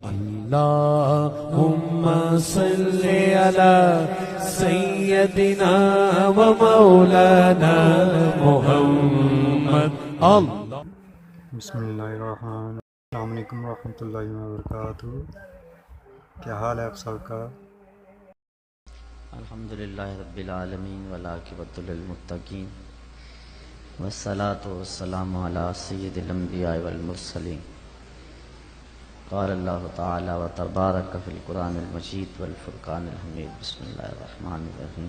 اللهم صل على سيدنا ومولانا محمد اللہ. بسم اللہ الرحمن. السلام علیکم ورحمۃ اللہ وبرکاتہ. کیا حال ہے آپ سب کا؟ الحمدللہ رب العالمین والعاقبۃ للمتقین والصلاۃ والسلام علی سید الانبیاء والمرسلین. قال اللہ تعالی وتبارک فی القرآن المجید والفرقان الحمید. بسم اللہ الرحمن الرحیم.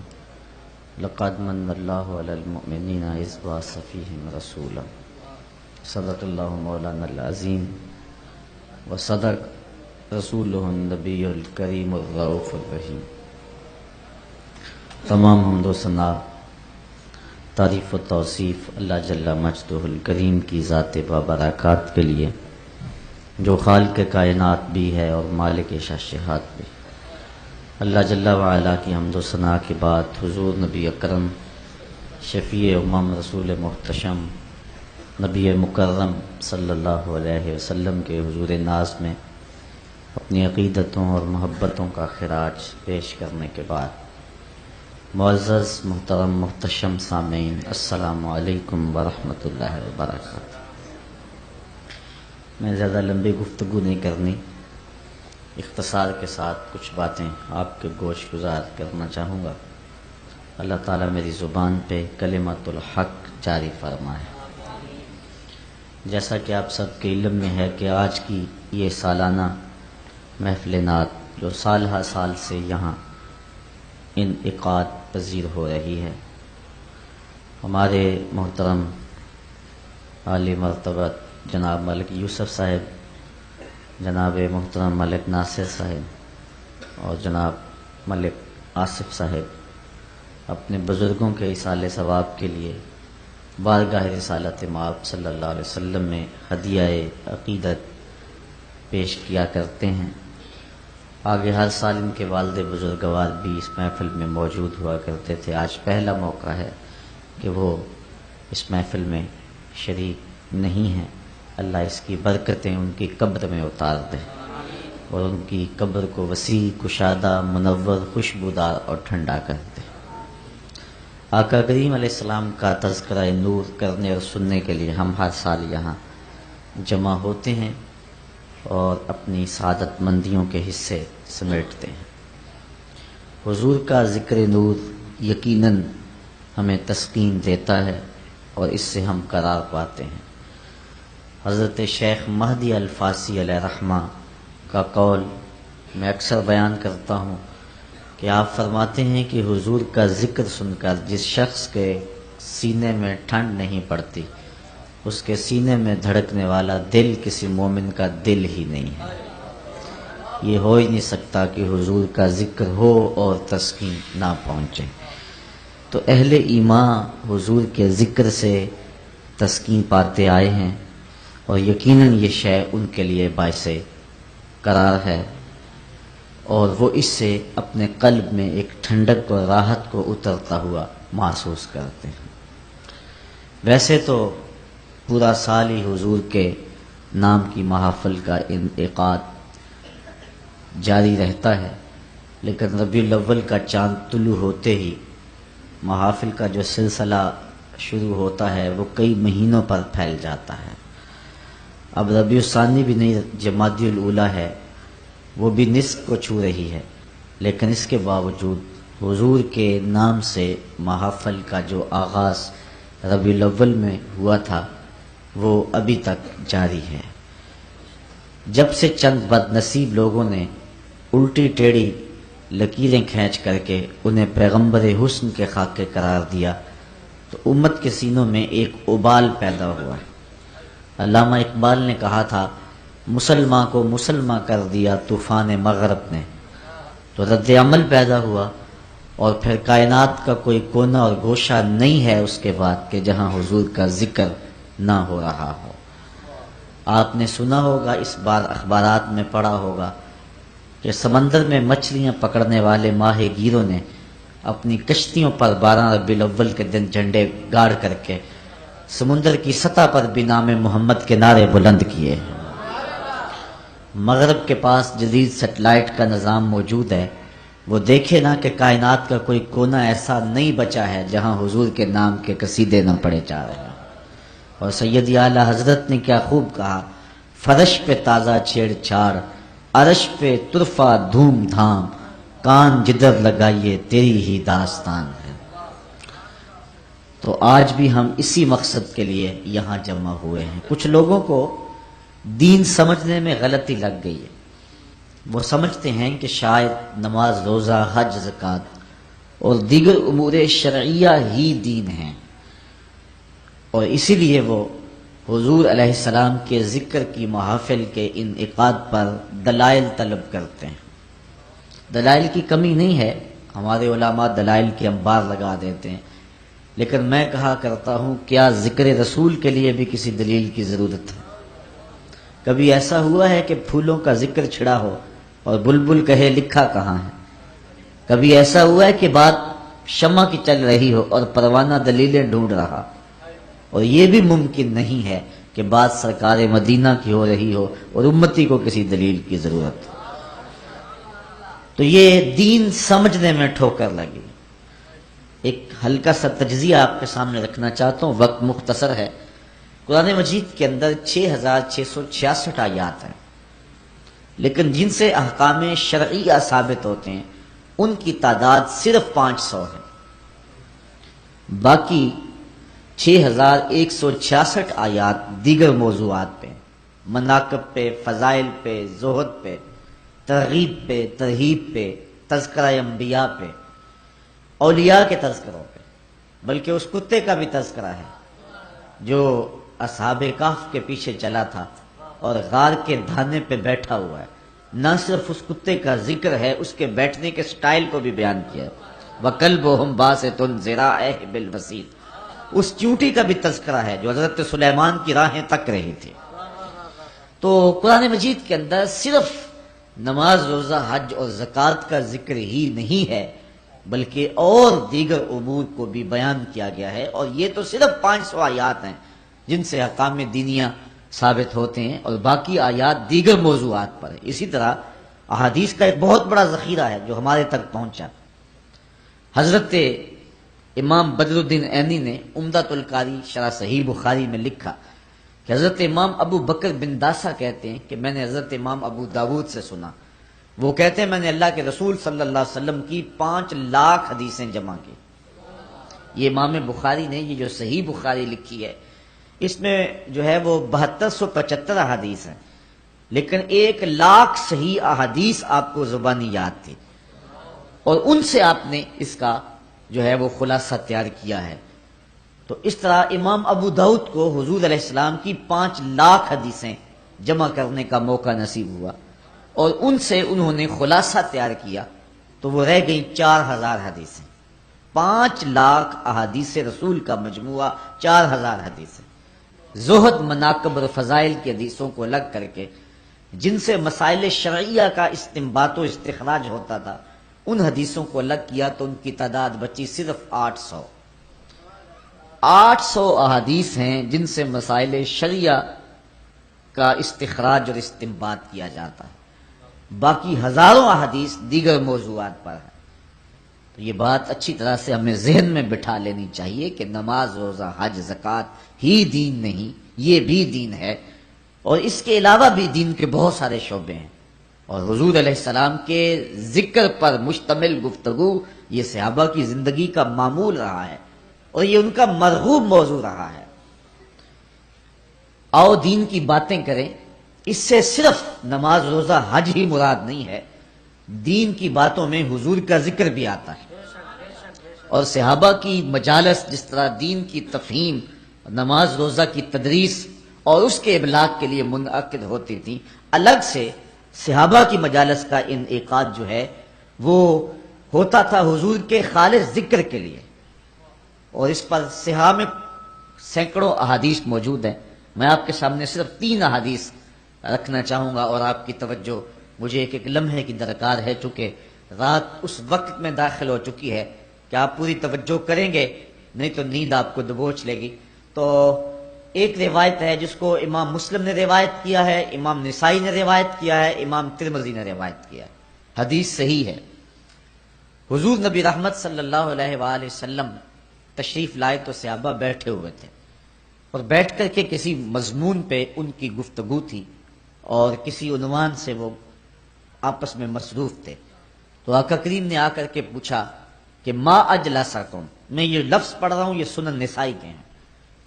لقد من اللہ علی المؤمنین اذ بعث فیہم رسولا. صدق اللہ مولانا العظیم وصدق رسولہ النبی الکریم الرؤوف الرحیم. تمام حمد و ثنا، تعریف و توصیف اللہ جل مجدہ الکریم کی ذات بابرکات کے لیے، جو خالق کائنات بھی ہے اور مالک شہنشاہات بھی. اللہ جل وعلا کی حمد و ثنا کے بعد حضور نبی اکرم شفیع امم رسول محتشم نبی مکرم صلی اللہ علیہ وسلم کے حضور ناز میں اپنی عقیدتوں اور محبتوں کا خراج پیش کرنے کے بعد، معزز محترم محتشم سامعین، السلام علیکم ورحمۃ اللہ وبرکاتہ. میں زیادہ لمبی گفتگو نہیں کرنی، اختصار کے ساتھ کچھ باتیں آپ کے گوش گزار کرنا چاہوں گا. اللہ تعالیٰ میری زبان پہ کلمۃ الحق جاری فرمائے. جیسا کہ آپ سب کے علم میں ہے کہ آج کی یہ سالانہ محفل نعت جو سال ہر سال سے یہاں انعقاد پذیر ہو رہی ہے، ہمارے محترم عالی مرتبہ جناب ملک یوسف صاحب، جناب محترم ملک ناصر صاحب اور جناب ملک آصف صاحب اپنے بزرگوں کے ایصال ثواب کے لیے بارگاہ رسالت مآب صلی اللہ علیہ وسلم میں ہدیہ عقیدت پیش کیا کرتے ہیں. آگے ہر سال ان کے والد بزرگوار بھی اس محفل میں موجود ہوا کرتے تھے. آج پہلا موقع ہے کہ وہ اس محفل میں شریک نہیں ہیں. اللہ اس کی برکتیں ان کی قبر میں اتار دے اور ان کی قبر کو وسیع، کشادہ، منور، خوشبودار اور ٹھنڈا کر دے. آقا کریم علیہ السلام کا تذکرہ نور کرنے اور سننے کے لیے ہم ہر سال یہاں جمع ہوتے ہیں اور اپنی سعادت مندیوں کے حصے سمیٹتے ہیں. حضور کا ذکر نور یقیناً ہمیں تسکین دیتا ہے اور اس سے ہم قرار پاتے ہیں. حضرت شیخ مہدی الفاسی علیہ رحمہ کا قول میں اکثر بیان کرتا ہوں کہ آپ فرماتے ہیں کہ حضور کا ذکر سن کر جس شخص کے سینے میں ٹھنڈ نہیں پڑتی، اس کے سینے میں دھڑکنے والا دل کسی مومن کا دل ہی نہیں ہے. یہ ہو ہی نہیں سکتا کہ حضور کا ذکر ہو اور تسکین نہ پہنچے. تو اہل ایمان حضور کے ذکر سے تسکین پاتے آئے ہیں اور یقیناً یہ شے ان کے لیے باعث قرار ہے اور وہ اس سے اپنے قلب میں ایک ٹھنڈک اور راحت کو اترتا ہوا محسوس کرتے ہیں. ویسے تو پورا سال ہی حضور کے نام کی محافل کا انعقاد جاری رہتا ہے، لیکن ربیع الاول کا چاند طلوع ہوتے ہی محافل کا جو سلسلہ شروع ہوتا ہے وہ کئی مہینوں پر پھیل جاتا ہے. اب ربیع الثانی بھی نہیں، جمادی الاولیٰ ہے، وہ بھی نصف کو چھو رہی ہے، لیکن اس کے باوجود حضور کے نام سے محافل کا جو آغاز ربیع الاول میں ہوا تھا وہ ابھی تک جاری ہے. جب سے چند بد نصیب لوگوں نے الٹی ٹیڑھی لکیریں کھینچ کر کے انہیں پیغمبر حسن کے خاکے قرار دیا تو امت کے سینوں میں ایک ابال پیدا ہوا. علامہ اقبال نے کہا تھا، مسلمان کو مسلمان کر دیا طوفان مغرب نے. تو رد عمل پیدا ہوا اور پھر کائنات کا کوئی کونا اور گوشہ نہیں ہے اس کے بعد کہ جہاں حضور کا ذکر نہ ہو رہا ہو. آپ نے سنا ہوگا، اس بار اخبارات میں پڑھا ہوگا کہ سمندر میں مچھلیاں پکڑنے والے ماہی گیروں نے اپنی کشتیوں پر 12 ربیع الاول کے دن جھنڈے گاڑ کر کے سمندر کی سطح پر بھی نام محمد کے نعرے بلند کیے. مغرب کے پاس جدید سیٹلائٹ کا نظام موجود ہے، وہ دیکھے نا کہ کائنات کا کوئی کونا ایسا نہیں بچا ہے جہاں حضور کے نام کے قصیدے نہ پڑے جا رہے ہیں۔ اور سیدی اعلیٰ حضرت نے کیا خوب کہا، فرش پہ تازہ چھیڑ چھاڑ، عرش پہ طرفہ دھوم دھام، کان جدھر لگائیے تیری ہی داستان ہے۔ تو آج بھی ہم اسی مقصد کے لیے یہاں جمع ہوئے ہیں۔ کچھ لوگوں کو دین سمجھنے میں غلطی لگ گئی ہے، وہ سمجھتے ہیں کہ شاید نماز، روزہ، حج، زکوٰۃ اور دیگر امور شرعیہ ہی دین ہیں، اور اسی لیے وہ حضور علیہ السلام کے ذکر کی محافل کے انعقاد پر دلائل طلب کرتے ہیں۔ دلائل کی کمی نہیں ہے، ہمارے علماء دلائل کے انبار لگا دیتے ہیں، لیکن میں کہا کرتا ہوں کیا ذکر رسول کے لیے بھی کسی دلیل کی ضرورت ہے؟ کبھی ایسا ہوا ہے کہ پھولوں کا ذکر چھڑا ہو اور بلبل کہے لکھا کہاں ہے؟ کبھی ایسا ہوا ہے کہ بات شمع کی چل رہی ہو اور پروانہ دلیلیں ڈھونڈ رہا؟ اور یہ بھی ممکن نہیں ہے کہ بات سرکار مدینہ کی ہو رہی ہو اور امتی کو کسی دلیل کی ضرورت ہو۔ تو یہ دین سمجھنے میں ٹھوکر لگی۔ ایک ہلکا سا تجزیہ آپ کے سامنے رکھنا چاہتا ہوں، وقت مختصر ہے۔ قرآن مجید کے اندر 6666 آیات ہیں، لیکن جن سے احکام شرعیہ ثابت ہوتے ہیں ان کی تعداد صرف 500 ہے۔ باقی 6166 آیات دیگر موضوعات پہ، مناقب پہ، فضائل پہ، زہد پہ، ترغیب پہ، ترہیب پہ، تذکرہ انبیاء پہ، اولیاء کے تذکروں پہ، بلکہ اس کتے کا بھی تذکرہ ہے جو اصحاب کہف کے پیچھے چلا تھا اور غار کے دھانے پہ بیٹھا ہوا ہے۔ نہ صرف اس کتے کا ذکر ہے، اس کے بیٹھنے کے سٹائل کو بھی بیان کیا ہے۔ وَكَلْبُهُمْ بَاسِطٌ ذِرَاعَيْهِ بِالْوَسِيدِ، اس چونٹی کا بھی تذکرہ ہے جو حضرت سلیمان کی راہیں تک رہی تھی۔ تو قرآن مجید کے اندر صرف نماز، روزہ، حج اور زکوٰۃ کا ذکر ہی نہیں ہے، بلکہ اور دیگر امور کو بھی بیان کیا گیا ہے، اور یہ تو صرف 500 آیات ہیں جن سے احکام دینیہ ثابت ہوتے ہیں، اور باقی آیات دیگر موضوعات پر ہے۔ اسی طرح احادیث کا ایک بہت بڑا ذخیرہ ہے جو ہمارے تک پہنچا۔ حضرت امام بدر الدین عینی نے عمدۃ القاری شرح صحیح بخاری میں لکھا کہ حضرت امام ابو بکر بن داسہ کہتے ہیں کہ میں نے حضرت امام ابو داود سے سنا، وہ کہتے ہیں میں نے اللہ کے رسول صلی اللہ علیہ وسلم کی 5 لاکھ حدیثیں جمع کی۔ یہ امام بخاری نے یہ جو صحیح بخاری لکھی ہے، اس میں جو ہے وہ 7275 احادیث ہیں، لیکن 1 لاکھ صحیح احادیث آپ کو زبانی یاد تھی، اور ان سے آپ نے اس کا جو ہے وہ خلاصہ تیار کیا ہے۔ تو اس طرح امام ابو داؤد کو حضور علیہ السلام کی 5 لاکھ حدیثیں جمع کرنے کا موقع نصیب ہوا، اور ان سے انہوں نے خلاصہ تیار کیا، تو وہ رہ گئیں 4000 حدیثیں۔ 5 لاکھ احادیث رسول کا مجموعہ 4000 حدیثیں۔ زہد، مناقب اور فضائل کی حدیثوں کو الگ کر کے جن سے مسائل شرعیہ کا استنباط و استخراج ہوتا تھا، ان حدیثوں کو الگ کیا تو ان کی تعداد بچی صرف 800۔ 800 احادیث ہیں جن سے مسائل شرعیہ کا استخراج اور استنباط کیا جاتا ہے، باقی ہزاروں احادیث دیگر موضوعات پر ہیں۔ تو یہ بات اچھی طرح سے ہمیں ذہن میں بٹھا لینی چاہیے کہ نماز، روزہ، حج، زکوٰۃ ہی دین نہیں، یہ بھی دین ہے، اور اس کے علاوہ بھی دین کے بہت سارے شعبے ہیں، اور حضور علیہ السلام کے ذکر پر مشتمل گفتگو یہ صحابہ کی زندگی کا معمول رہا ہے، اور یہ ان کا مرغوب موضوع رہا ہے۔ آؤ دین کی باتیں کریں، اس سے صرف نماز، روزہ، حج ہی مراد نہیں ہے، دین کی باتوں میں حضور کا ذکر بھی آتا ہے، اور صحابہ کی مجالس جس طرح دین کی تفہیم، نماز روزہ کی تدریس اور اس کے ابلاغ کے لیے منعقد ہوتی تھی، الگ سے صحابہ کی مجالس کا انعقاد جو ہے وہ ہوتا تھا حضور کے خالص ذکر کے لیے، اور اس پر صحابہ میں سینکڑوں احادیث موجود ہیں۔ میں آپ کے سامنے صرف 3 احادیث رکھنا چاہوں گا، اور آپ کی توجہ مجھے ایک لمحے کی درکار ہے، چونکہ رات اس وقت میں داخل ہو چکی ہے کہ آپ پوری توجہ کریں گے، نہیں تو نیند آپ کو دبوچ لے گی۔ تو ایک روایت ہے جس کو امام مسلم نے روایت کیا ہے، امام نسائی نے روایت کیا ہے، امام ترمذی نے روایت کیا ہے، حدیث صحیح ہے۔ حضور نبی رحمت صلی اللہ علیہ وآلہ وسلم تشریف لائے تو صحابہ بیٹھے ہوئے تھے، اور بیٹھ کر کے کسی مضمون پہ ان کی گفتگو تھی اور کسی عنوان سے وہ آپس میں مصروف تھے۔ تو آقا کریم نے آ کر کے پوچھا کہ ما اجلسکم، میں یہ لفظ پڑھ رہا ہوں یہ سنن نسائی کے ہیں،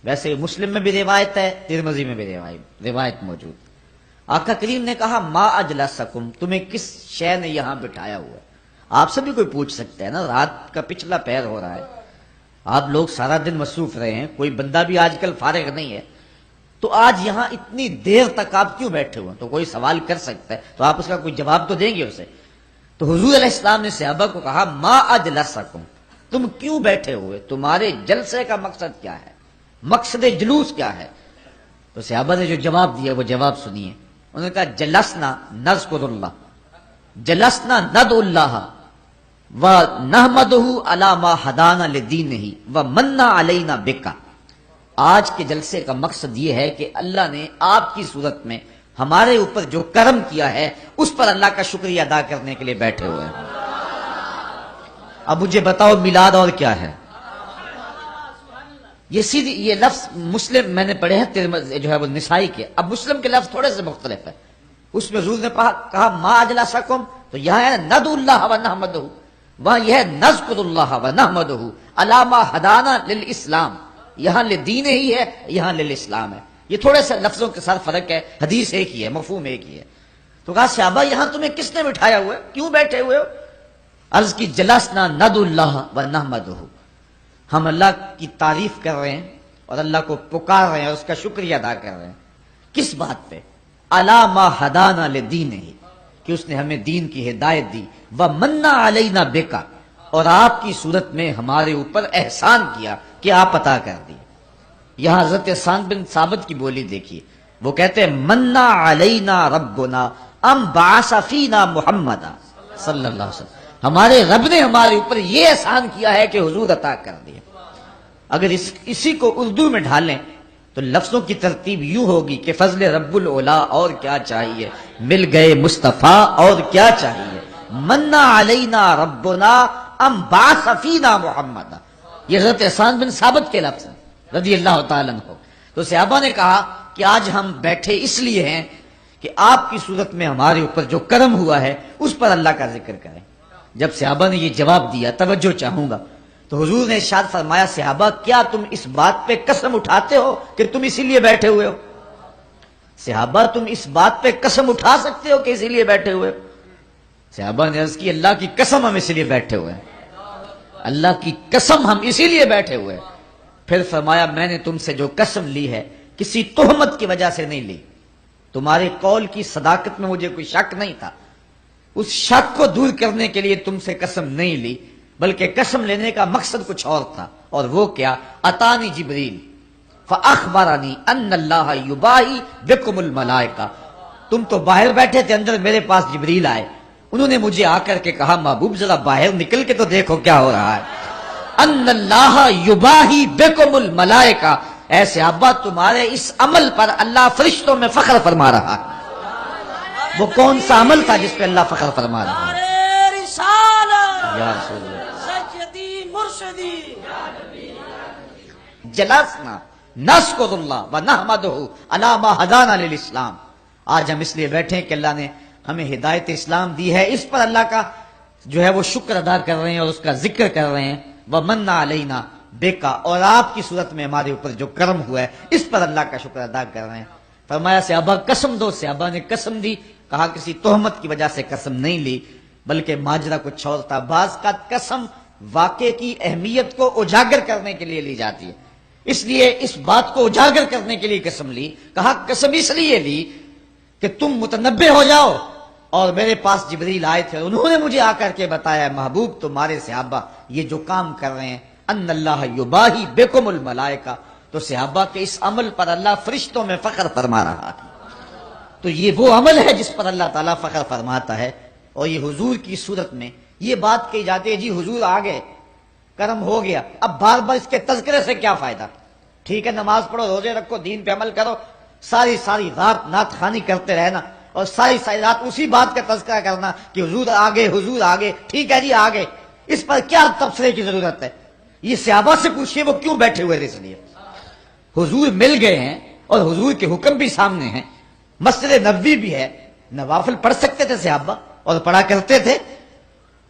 ویسے مسلم میں بھی روایت ہے، ترمذی میں بھی روایت موجود۔ آقا کریم نے کہا ما اجلسکم، تمہیں کس شے نے یہاں بٹھایا ہوا ہے؟ آپ سے بھی کوئی پوچھ سکتا ہے نا، رات کا پچھلا پہر ہو رہا ہے، آپ لوگ سارا دن مصروف رہے ہیں، کوئی بندہ بھی آج کل فارغ نہیں ہے، تو آج یہاں اتنی دیر تک آپ کیوں بیٹھے ہوئے؟ تو کوئی سوال کر سکتا ہے، تو آپ اس کا کوئی جواب تو دیں گے اسے۔ تو حضور علیہ السلام نے صحابہ کو کہا ما اجلسکم، تم کیوں بیٹھے ہوئے، تمہارے جلسے کا مقصد کیا ہے، مقصد جلوس کیا ہے؟ تو صحابہ نے جو جواب دیا وہ جواب سنیے۔ انہوں نے کہا جلسنا نذکر اللہ، جلسنا ندعو اللہ وَنَحْمَدُهُ عَلَى مَا هَدَانَا لِدِينِهِ وَمَنَّ عَلَيْنَا بِكَ، آج کے جلسے کا مقصد یہ ہے کہ اللہ نے آپ کی صورت میں ہمارے اوپر جو کرم کیا ہے اس پر اللہ کا شکریہ ادا کرنے کے لیے بیٹھے ہوئے ہیں۔ اب مجھے بتاؤ میلاد اور کیا ہے؟ یہ لفظ مسلم میں نے پڑھے ہیں، جو ہے وہ نسائی کے۔ اب مسلم کے لفظ تھوڑے سے مختلف ہے، اس میں حضور نے کہا ما اجلسکم، تو یہاں ہے ندعو اللہ ونحمدہ، وہاں یہ ہے نذکر اللہ ونحمدہ علی ما ہدانا للاسلام، یہاں لدین ہی ہے، یہاں للاسلام ہے، یہ تھوڑے سے لفظوں کے ساتھ فرق ہے، حدیث ایک ہی ہے، مفہوم ایک ہی ہے۔ تو کہا صحابہ یہاں تمہیں کس نے بٹھایا ہوا ہے، کیوں بیٹھے ہوئے ہو؟ عرض کی جلسنا ندعو اللہ ونحمدہ، ہم اللہ کی تعریف کر رہے ہیں اور اللہ کو پکار رہے ہیں اور اس کا شکریہ ادا کر رہے ہیں۔ کس بات پہ؟ علی ما ہدانا لدینہ، کہ اس نے ہمیں دین کی ہدایت دی، وَمَنَّ عَلَيْنَا بِكَ، اور آپ کی صورت میں ہمارے اوپر احسان کیا کہ آپ عطا کر دی۔ یہاں حضرت حسان بن ثابت کی بولی دیکھیے، وہ کہتے ہیں مَنَّ عَلَيْنَا رَبُّنَا أَمْ بَعَثَ فِينَا مُحَمَّدًا صلی اللہ علیہ وسلم، ہمارے رب نے ہمارے اوپر یہ احسان کیا ہے کہ حضور عطا کر دیا۔ اگر اسی کو اردو میں ڈھالیں تو لفظوں کی ترتیب یوں ہوگی کہ فضل رب العلا اور کیا چاہیے، مل گئے مصطفیٰ اور کیا چاہیے، منا علینا ربنا ام بعث فینا محمد، یہ حضرت حسان بن ثابت کے لفظ ہیں رضی اللہ تعالیٰ عنہ۔ تو صحابہ نے کہا کہ آج ہم بیٹھے اس لیے ہیں کہ آپ کی صورت میں ہمارے اوپر جو کرم ہوا ہے اس پر اللہ کا ذکر کریں۔ جب صحابہ نے یہ جواب دیا، توجہ چاہوں گا، تو حضور نے ارشاد فرمایا صحابہ کیا تم اس بات پہ قسم اٹھاتے ہو کہ تم اسی لیے بیٹھے ہوئے ہو؟ صحابہ تم اس بات پہ قسم اٹھا سکتے ہو کہ اسی لیے بیٹھے ہوئے ہو؟ صحابہ نے عرض کی اللہ کی قسم ہم اسی لیے بیٹھے ہوئے ہیں، اللہ کی قسم ہم اسی لیے بیٹھے ہوئے ہیں۔ پھر فرمایا میں نے تم سے جو قسم لی ہے کسی تہمت کی وجہ سے نہیں لی، تمہارے قول کی صداقت میں مجھے کوئی شک نہیں تھا، اس شک کو دور کرنے کے لیے تم سے قسم نہیں لی، بلکہ قسم لینے کا مقصد کچھ اور تھا، اور وہ کیا؟ اتانی جبریل فاخبرنی ان اللہ یباہی بکم الملائکہ، تم تو باہر بیٹھے تھے، اندر میرے پاس جبریل آئے، انہوں نے مجھے آ کر کے کہا محبوب ذرا باہر نکل کے تو دیکھو کیا ہو رہا ہے، ان اللہ یباہی بکم الملائکہ، اے صحابہ تمہارے اس عمل پر اللہ فرشتوں میں فخر فرما رہا ہے۔ وہ کون سا عمل تھا جس پہ اللہ فخر فرما رہا ہے؟ یا رسول اللہ جلسنا نذکر اللہ ونحمدہ علی ما ہدانا للاسلام، آج ہم اس لیے بیٹھے ہیں کہ اللہ نے ہمیں ہدایت اسلام دی ہے، اس پر اللہ کا جو ہے وہ شکر ادا کر رہے ہیں اور اس کا ذکر کر رہے ہیں، وَمَنَّ عَلَيْنَا بِكَ، اور آپ کی صورت میں ہمارے اوپر جو کرم ہوا ہے اس پر اللہ کا شکر ادا کر رہے ہیں۔ فرمایا صحابہ قسم دو، صحابہ نے قسم دی، کہا کسی تہمت کی وجہ سے قسم نہیں لی بلکہ ماجرا کچھ اور تھا۔ بعض کا قسم واقعے کی اہمیت کو اجاگر کرنے کے لیے لی جاتی ہے، اس لیے اس بات کو اجاگر کرنے کے لیے قسم لی، کہا قسم اس لیے لی کہ تم متنبہ ہو جاؤ، اور میرے پاس جبریل آئے تھے، انہوں نے مجھے آ کر کے بتایا محبوب تمہارے صحابہ یہ جو کام کر رہے ہیں، ان اللہ یباہی بکم الملائکہ، تو صحابہ کے اس عمل پر اللہ فرشتوں میں فخر فرما رہا ہے۔ تو یہ وہ عمل ہے جس پر اللہ تعالیٰ فخر فرماتا ہے، اور یہ حضور کی صورت میں یہ بات کہی جاتی ہے جی حضور آ گئے، کرم ہو گیا، اب بار بار اس کے تذکرے سے کیا فائدہ؟ ٹھیک ہے نماز پڑھو، روزے رکھو، دین پہ عمل کرو، ساری ساری رات نعت خوانی کرتے رہنا اور ساری ساری رات اسی بات کا تذکرہ کرنا کہ حضور آگے، حضور آگے، ٹھیک ہے جی آگے، اس پر کیا تبصرے کی ضرورت ہے؟ یہ صحابہ سے پوچھئے وہ کیوں بیٹھے ہوئے تھے؟ اس لیے حضور مل گئے ہیں اور حضور کے حکم بھی سامنے ہیں، مسجد نبوی بھی ہے، نوافل پڑھ سکتے تھے صحابہ اور پڑھا کرتے تھے،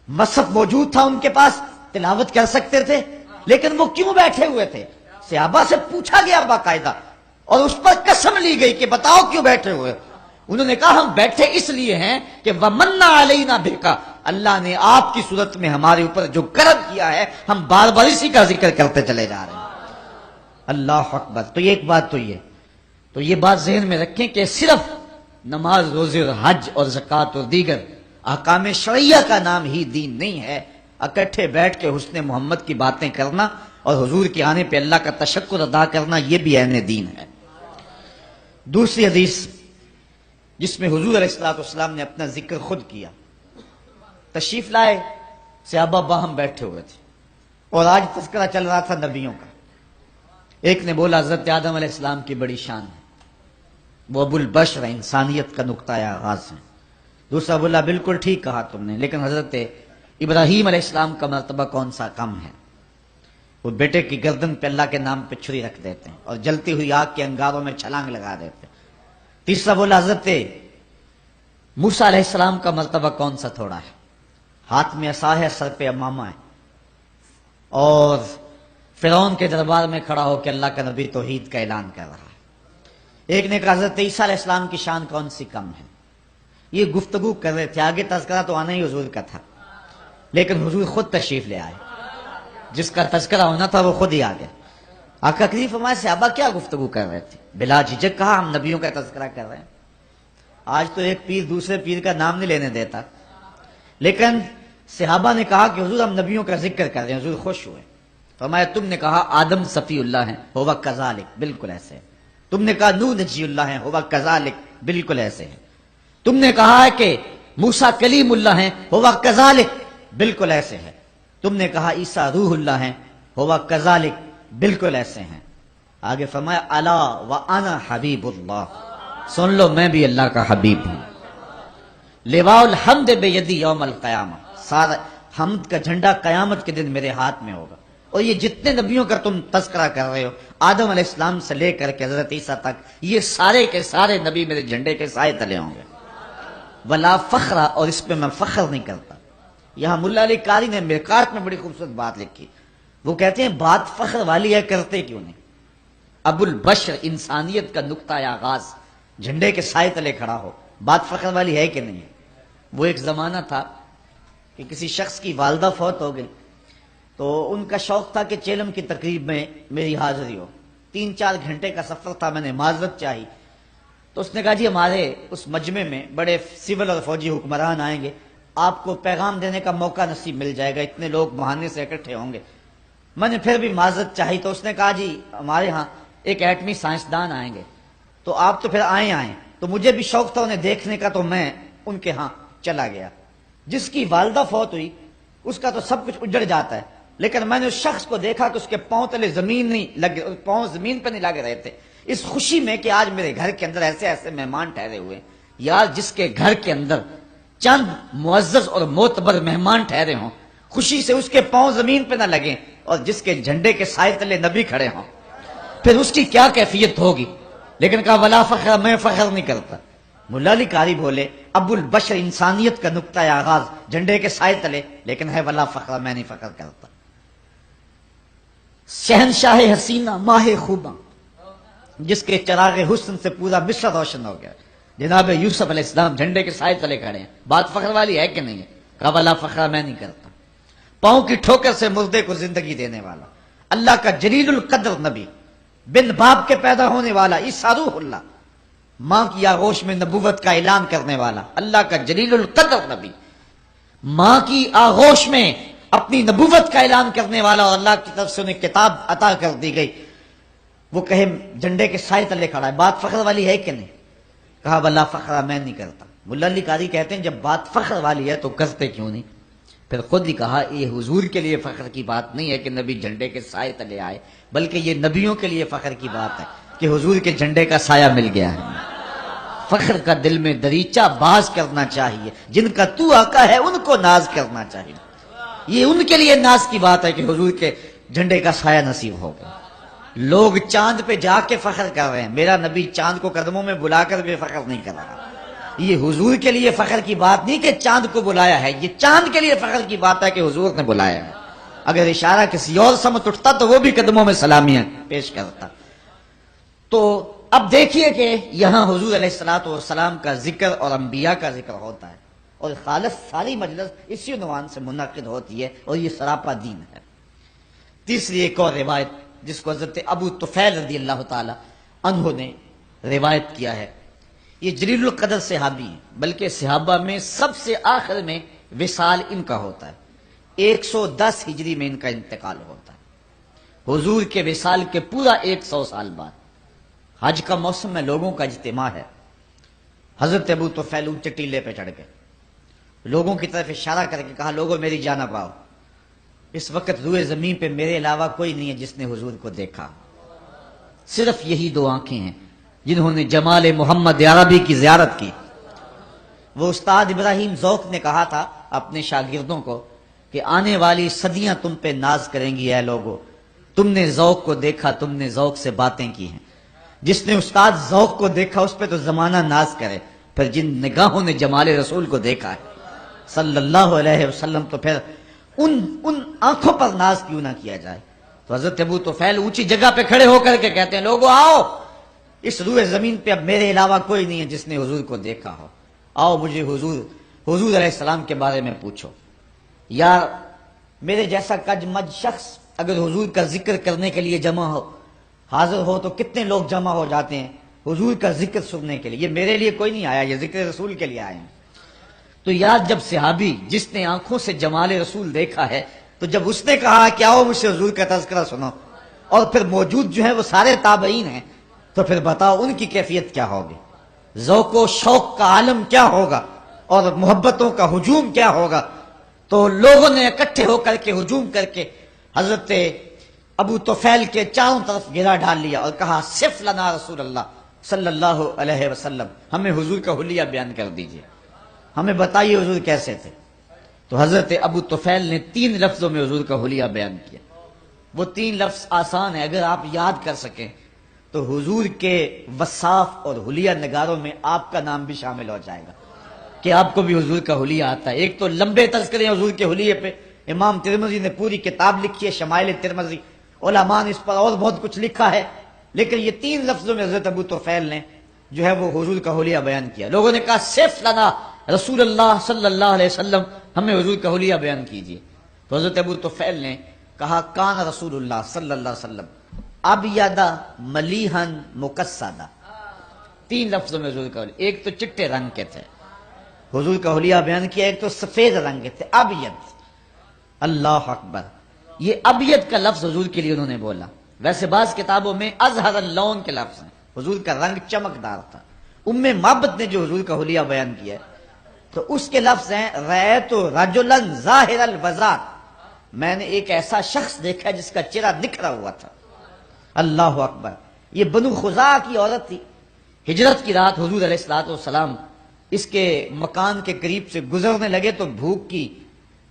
مصحف موجود تھا ان کے پاس، تلاوت کر سکتے تھے، لیکن وہ کیوں بیٹھے ہوئے تھے؟ صحابہ سے پوچھا گیا باقاعدہ اور اس پر قسم لی گئی کہ بتاؤ کیوں بیٹھے ہوئے؟ انہوں نے کہا ہم بیٹھے اس لیے ہیں کہ وَمَنَّ عَلَيْنَا بِكَ، اللہ نے آپ کی صورت میں ہمارے اوپر جو کرم کیا ہے ہم بار بار اسی کا ذکر کرتے چلے جا رہے ہیں۔ اللہ اکبر۔ تو یہ ایک بات تو یہ بات ذہن میں رکھیں کہ صرف نماز، روزے اور حج اور زکوٰۃ اور دیگر احکام شرعیہ کا نام ہی دین نہیں ہے، اکٹھے بیٹھ کے حسن محمد کی باتیں کرنا اور حضور کے آنے پہ اللہ کا تشکر ادا کرنا یہ بھی عین دین ہے۔ دوسری حدیث جس میں حضور علیہ الصلوۃ والسلام نے اپنا ذکر خود کیا، تشریف لائے، صحابہ باہم بیٹھے ہوئے تھے اور آج تذکرہ چل رہا تھا نبیوں کا۔ ایک نے بولا حضرت آدم علیہ السلام کی بڑی شان ہے، وہ ابو البشر انسانیت کا نقطہ آغاز ہے۔ دوسرا بولا بالکل ٹھیک کہا تم نے، لیکن حضرت ابراہیم علیہ السلام کا مرتبہ کون سا کم ہے؟ وہ بیٹے کی گردن پہ اللہ کے نام پہ چھری رکھ دیتے ہیں اور جلتی ہوئی آگ کے انگاروں میں چھلانگ لگا دیتے ہیں۔ تیسرا بولا حضرت موسیٰ علیہ السلام کا مرتبہ کون سا تھوڑا ہے، ہاتھ میں عصا ہے، سر پہ امامہ ہے اور فرعون کے دربار میں کھڑا ہو کے اللہ کا نبی توحید کا اعلان کر رہا ہے۔ ایک نے کہا حضرت عیسیٰ علیہ السلام کی شان کون سی کم ہے؟ یہ گفتگو کر رہے تھے، آگے تذکرہ تو آنا ہی حضور کا تھا، لیکن حضور خود تشریف لے آئے، جس کا تذکرہ ہونا تھا وہ خود ہی آ گیا۔ آقا کریم فرمایا صحابہ کیا گفتگو کر رہے تھے؟ بلا جھجک کہا ہم نبیوں کا تذکرہ کر رہے ہیں۔ آج تو ایک پیر دوسرے پیر کا نام نہیں لینے دیتا، لیکن صحابہ نے کہا کہ حضور ہم نبیوں کا ذکر کر رہے ہیں۔ حضور خوش ہوئے، فرمایا تم نے کہا آدم صفی اللہ ہیں، ہوا کذالک، بالکل ایسے ہے۔ تم نے کہا نوح نجی اللہ ہیں، ہوا کذالک، بالکل ایسے ہے۔ تم نے کہا ہے کہ موسیٰ کلیم اللہ ہیں، ہوا کذالک، بالکل ایسے ہے۔ تم نے کہا عیسیٰ روح اللہ ہیں، ہوا کذالک، بالکل ایسے ہیں۔ آگے فرمایا الا وانا حبیب اللہ، سن لو میں بھی اللہ کا حبیب ہوں۔ لواء الحمد بیدی یوم القیامہ، سارا حمد کا جھنڈا قیامت کے دن میرے ہاتھ میں ہوگا۔ اور یہ جتنے نبیوں کا تم تذکرہ کر رہے ہو، آدم علیہ السلام سے لے کر کے حضرت عیسیٰ تک، یہ سارے کے سارے نبی میرے جھنڈے کے سائے تلے ہوں گے۔ ولا فخر، اور اس پہ میں فخر نہیں کرتا۔ یہاں ملا علی قاری نے مرقات میں بڑی خوبصورت بات لکھی، وہ کہتے ہیں بات فخر والی ہے، کرتے کیوں نہیں؟ ابو البشر انسانیت کا نقطہ آغاز، جھنڈے کے سائے تلے کھڑا ہو، بات فخر والی ہے کہ نہیں ہے؟ وہ ایک زمانہ تھا کہ کسی شخص کی والدہ فوت ہو گئی، تو ان کا شوق تھا کہ چیلم کی تقریب میں میری حاضری ہو۔ 3-4 گھنٹے کا سفر تھا، میں نے معذرت چاہی، تو اس نے کہا جی ہمارے اس مجمع میں بڑے سول اور فوجی حکمران آئیں گے، آپ کو پیغام دینے کا موقع نصیب مل جائے گا، اتنے لوگ بہانے سے اکٹھے ہوں گے۔ میں نے پھر بھی معذرت چاہی، تو اس نے کہا جی ہمارے ہاں ایک ایٹمی سائنسدان آئیں گے، تو آپ تو پھر آئیں، تو مجھے بھی شوق تھا انہیں دیکھنے کا، تو میں ان کے ہاں چلا گیا۔ جس کی والدہ فوت ہوئی اس کا تو سب کچھ اجڑ جاتا ہے، لیکن میں نے اس شخص کو دیکھا کہ اس کے پاؤں تلے زمین نہیں لگے، پاؤں زمین پہ نہیں لگ رہے تھے، اس خوشی میں کہ آج میرے گھر کے اندر ایسے ایسے مہمان ٹھہرے ہوئے۔ یار جس کے گھر کے اندر چند معزز اور معتبر مہمان ٹھہرے ہوں، خوشی سے اس کے پاؤں زمین پہ نہ لگیں، اور جس کے جھنڈے کے سائے تلے نبی کھڑے ہوں، پھر اس کی کیا کیفیت ہوگی؟ لیکن کہا ولا فخر، میں فخر نہیں کرتا۔ ملا علی قاری بولے ابو البشر انسانیت کا نقطہ آغاز، جھنڈے کے سائے تلے، لیکن ہے ولا فخر، میں نہیں فخر کرتا۔ شہنشاہ حسینہ، ماہ خوباں، جس کے چراغ حسن سے پورا مصر روشن ہو گیا، جناب یوسف علیہ السلام جھنڈے کے سائے تلے کھڑے ہیں، بات فخر والی ہے کہ نہیں ہے؟ کہا ولا فخر، میں نہیں کرتا۔ پاؤں کی ٹھوکر سے مردے کو زندگی دینے والا، اللہ کا جلیل القدر نبی، بن باپ کے پیدا ہونے والا، عیسیٰ روح اللہ، ماں کی آغوش میں نبوت کا اعلان کرنے والا، اللہ کا جلیل القدر نبی، ماں کی آغوش میں اپنی نبوت کا اعلان کرنے والا، اور اللہ کی طرف سے انہیں کتاب عطا کر دی گئی، وہ کہے جھنڈے کے سائے تلے کھڑا ہے، بات فخر والی ہے کہ نہیں؟ کہا ولا فخر، میں نہیں کرتا۔ ملا علی قاری کہتے ہیں جب بات فخر والی ہے تو کرتے کیوں نہیں؟ پھر خود ہی کہا یہ حضور کے لیے فخر کی بات نہیں ہے کہ نبی جھنڈے کے سائے تلے آئے، بلکہ یہ نبیوں کے لیے فخر کی بات ہے کہ حضور کے جھنڈے کا سایہ مل گیا ہے۔ فخر کا دل میں دریچہ باز کرنا چاہیے، جن کا تو آقا ہے ان کو ناز کرنا چاہیے۔ یہ ان کے لیے ناز کی بات ہے کہ حضور کے جھنڈے کا سایہ نصیب ہو گیا۔ لوگ چاند پہ جا کے فخر کر رہے ہیں، میرا نبی چاند کو قدموں میں بلا کر بھی فخر نہیں کر رہا۔ یہ حضور کے لیے فخر کی بات نہیں کہ چاند کو بلایا ہے، یہ چاند کے لیے فخر کی بات ہے کہ حضور نے بلایا ہے۔ اگر اشارہ کسی اور سمت اٹھتا تو وہ بھی قدموں میں سلامیاں پیش کرتا۔ تو اب دیکھیے کہ یہاں حضور علیہ الصلوۃ والسلام کا ذکر اور انبیاء کا ذکر ہوتا ہے، اور خالص ساری مجلس اسی عنوان سے منعقد ہوتی ہے، اور یہ سراپا دین ہے۔ تیسری ایک اور روایت جس کو حضرت ابو طفیل رضی اللہ تعالی عنہ نے روایت کیا ہے، یہ جلیل القدر صحابی ہیں، بلکہ صحابہ میں سب سے آخر میں وصال ان کا ہوتا ہے۔ 110 ہجری میں ان کا انتقال ہوتا ہے، حضور کے وصال کے پورا 100 سال بعد۔ حج کا موسم میں لوگوں کا اجتماع ہے، حضرت ابو طفیل اونچے ٹیلے پہ چڑھ گئے، لوگوں کی طرف اشارہ کر کے کہا لوگوں میری جانب آؤ، اس وقت روئے زمین پہ میرے علاوہ کوئی نہیں ہے جس نے حضور کو دیکھا، صرف یہی دو آنکھیں ہیں جنہوں نے جمال محمد عربی کی زیارت کی۔ وہ استاد ابراہیم ذوق نے کہا تھا اپنے شاگردوں کو کہ آنے والی صدیاں تم پہ ناز کریں گی، اے لوگو تم نے ذوق کو دیکھا، تم نے ذوق سے باتیں کی ہیں۔ جس نے استاد ذوق کو دیکھا اس پہ تو زمانہ ناز کرے، پھر جن نگاہوں نے جمال رسول کو دیکھا ہے صلی اللہ علیہ وسلم تو پھر ان آنکھوں پر ناز کیوں نہ کیا جائے۔ تو حضرت ابو طفیل اونچی جگہ پہ کھڑے ہو کر کے کہتے ہیں لوگو آؤ، اس روئے زمین پہ اب میرے علاوہ کوئی نہیں ہے جس نے حضور کو دیکھا ہو، آؤ مجھے حضور علیہ السلام کے بارے میں پوچھو۔ یا میرے جیسا کج مج شخص اگر حضور کا ذکر کرنے کے لیے جمع ہو، حاضر ہو، تو کتنے لوگ جمع ہو جاتے ہیں حضور کا ذکر سننے کے لیے۔ یہ میرے لیے کوئی نہیں آیا، یہ ذکر رسول کے لیے آئے ہیں۔ تو یاد جب صحابی جس نے آنکھوں سے جمال رسول دیکھا ہے، تو جب اس نے کہا کہ آؤ مجھ سے حضور کا تذکرہ سنو، اور پھر موجود جو ہیں وہ سارے تابعین ہیں، تو پھر بتاؤ ان کی کیفیت کیا ہوگی، ذوق و شوق کا عالم کیا ہوگا، اور محبتوں کا ہجوم کیا ہوگا۔ تو لوگوں نے اکٹھے ہو کر کے ہجوم کر کے حضرت ابو طفیل کے چاروں طرف گھیرا ڈال لیا اور کہا صف لنا رسول اللہ صلی اللہ علیہ وسلم، ہمیں حضور کا حلیہ بیان کر دیجئے، ہمیں بتائیے حضور کیسے تھے۔ تو حضرت ابو طفیل نے 3 لفظوں میں حضور کا حلیہ بیان کیا۔ وہ 3 لفظ آسان ہیں، اگر آپ یاد کر سکیں تو حضور کے وصاف اور حلیہ نگاروں میں آپ کا نام بھی شامل ہو جائے گا کہ آپ کو بھی حضور کا حلیہ آتا ہے۔ ایک تو لمبے تذکرے حضور کے حلیے پہ، امام ترمذی نے پوری کتاب لکھی ہے شمائل ترمذی، علماء نے اس پر اور بہت کچھ لکھا ہے، لیکن یہ 3 لفظوں میں حضرت ابو طفیل نے جو ہے وہ حضور کا حلیہ بیان کیا۔ لوگوں نے کہا صف لنا رسول اللہ صلی اللہ علیہ وسلم، ہمیں حضور کا حلیہ بیان کیجیے۔ تو حضرت ابو طفیل نے کہا کان رسول اللہ صلی اللہ علیہ وسلم ابیض ملیحا مکسدا۔ 3 لفظوں میں حضور کا حلیہ، ایک تو چٹے رنگ کے تھے حضور کا حلیہ بیان کیا، ایک تو سفید رنگ کے تھے ابیض۔ اللہ اکبر، یہ ابیض کا لفظ حضور کے لیے انہوں نے بولا۔ ویسے بعض کتابوں میں ازہر اللون کے لفظ ہیں، حضور کا رنگ چمکدار تھا۔ ام معبد نے جو حضور کا حلیہ بیان کیا ہے تو اس کے لفظ ہیں رأیت رجلا ظاہر البذات، میں نے ایک ایسا شخص دیکھا جس کا چہرہ نکھرا ہوا تھا۔ اللہ اکبر، یہ بنو خزاعہ کی عورت تھی۔ ہجرت کی رات حضور علیہ الصلوۃ والسلام اس کے مکان کے قریب سے گزرنے لگے تو بھوک کی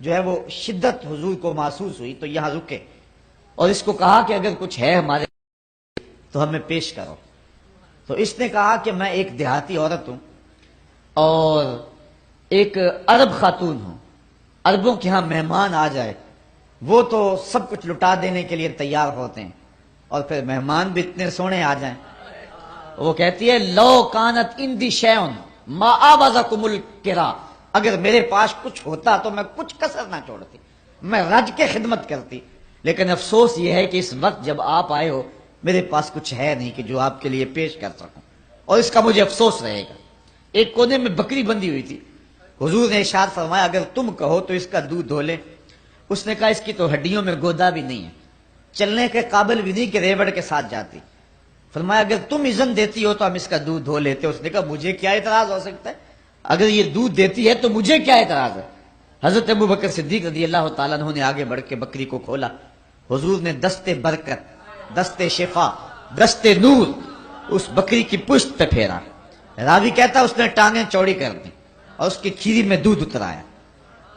جو ہے وہ شدت حضور کو محسوس ہوئی، تو یہاں رکے اور اس کو کہا کہ اگر کچھ ہے ہمارے تو ہمیں پیش کرو۔ تو اس نے کہا کہ میں ایک دیہاتی عورت ہوں اور ایک عرب خاتون ہوں، عربوں کے ہاں مہمان آ جائے وہ تو سب کچھ لٹا دینے کے لیے تیار ہوتے ہیں، اور پھر مہمان بھی اتنے سونے آ جائیں۔ وہ کہتی ہے لو کانت اندی شیئن ما آبزکم الکرا، اگر میرے پاس کچھ ہوتا تو میں کچھ کسر نہ چھوڑتی، میں رج کے خدمت کرتی، لیکن افسوس یہ ہے کہ اس وقت جب آپ آئے ہو میرے پاس کچھ ہے نہیں کہ جو آپ کے لیے پیش کر سکوں، اور اس کا مجھے افسوس رہے گا۔ ایک کونے میں بکری بندھی ہوئی تھی، حضور نے ارشاد فرمایا اگر تم کہو تو اس کا دودھ دھو لے۔ اس نے کہا اس کی تو ہڈیوں میں گودا بھی نہیں ہے، چلنے کے قابل بھی نہیں کہ ریوڑ کے ساتھ جاتی۔ فرمایا اگر تم اذن دیتی ہو تو ہم اس کا دودھ دھو لیتے۔ اس نے کہا مجھے کیا اعتراض ہو سکتا ہے، اگر یہ دودھ دیتی ہے تو مجھے کیا اعتراض ہے۔ حضرت ابو بکر صدیق رضی اللہ تعالیٰ عنہ نے آگے بڑھ کے بکری کو کھولا، حضور نے دستے برکت، دستے شفا، دستے نور اس بکری کی پشت پہ پھیرا۔ راوی کہتا اس نے ٹانگیں چوڑی کر دی اور اس کی کھیری میں دودھ اترایا۔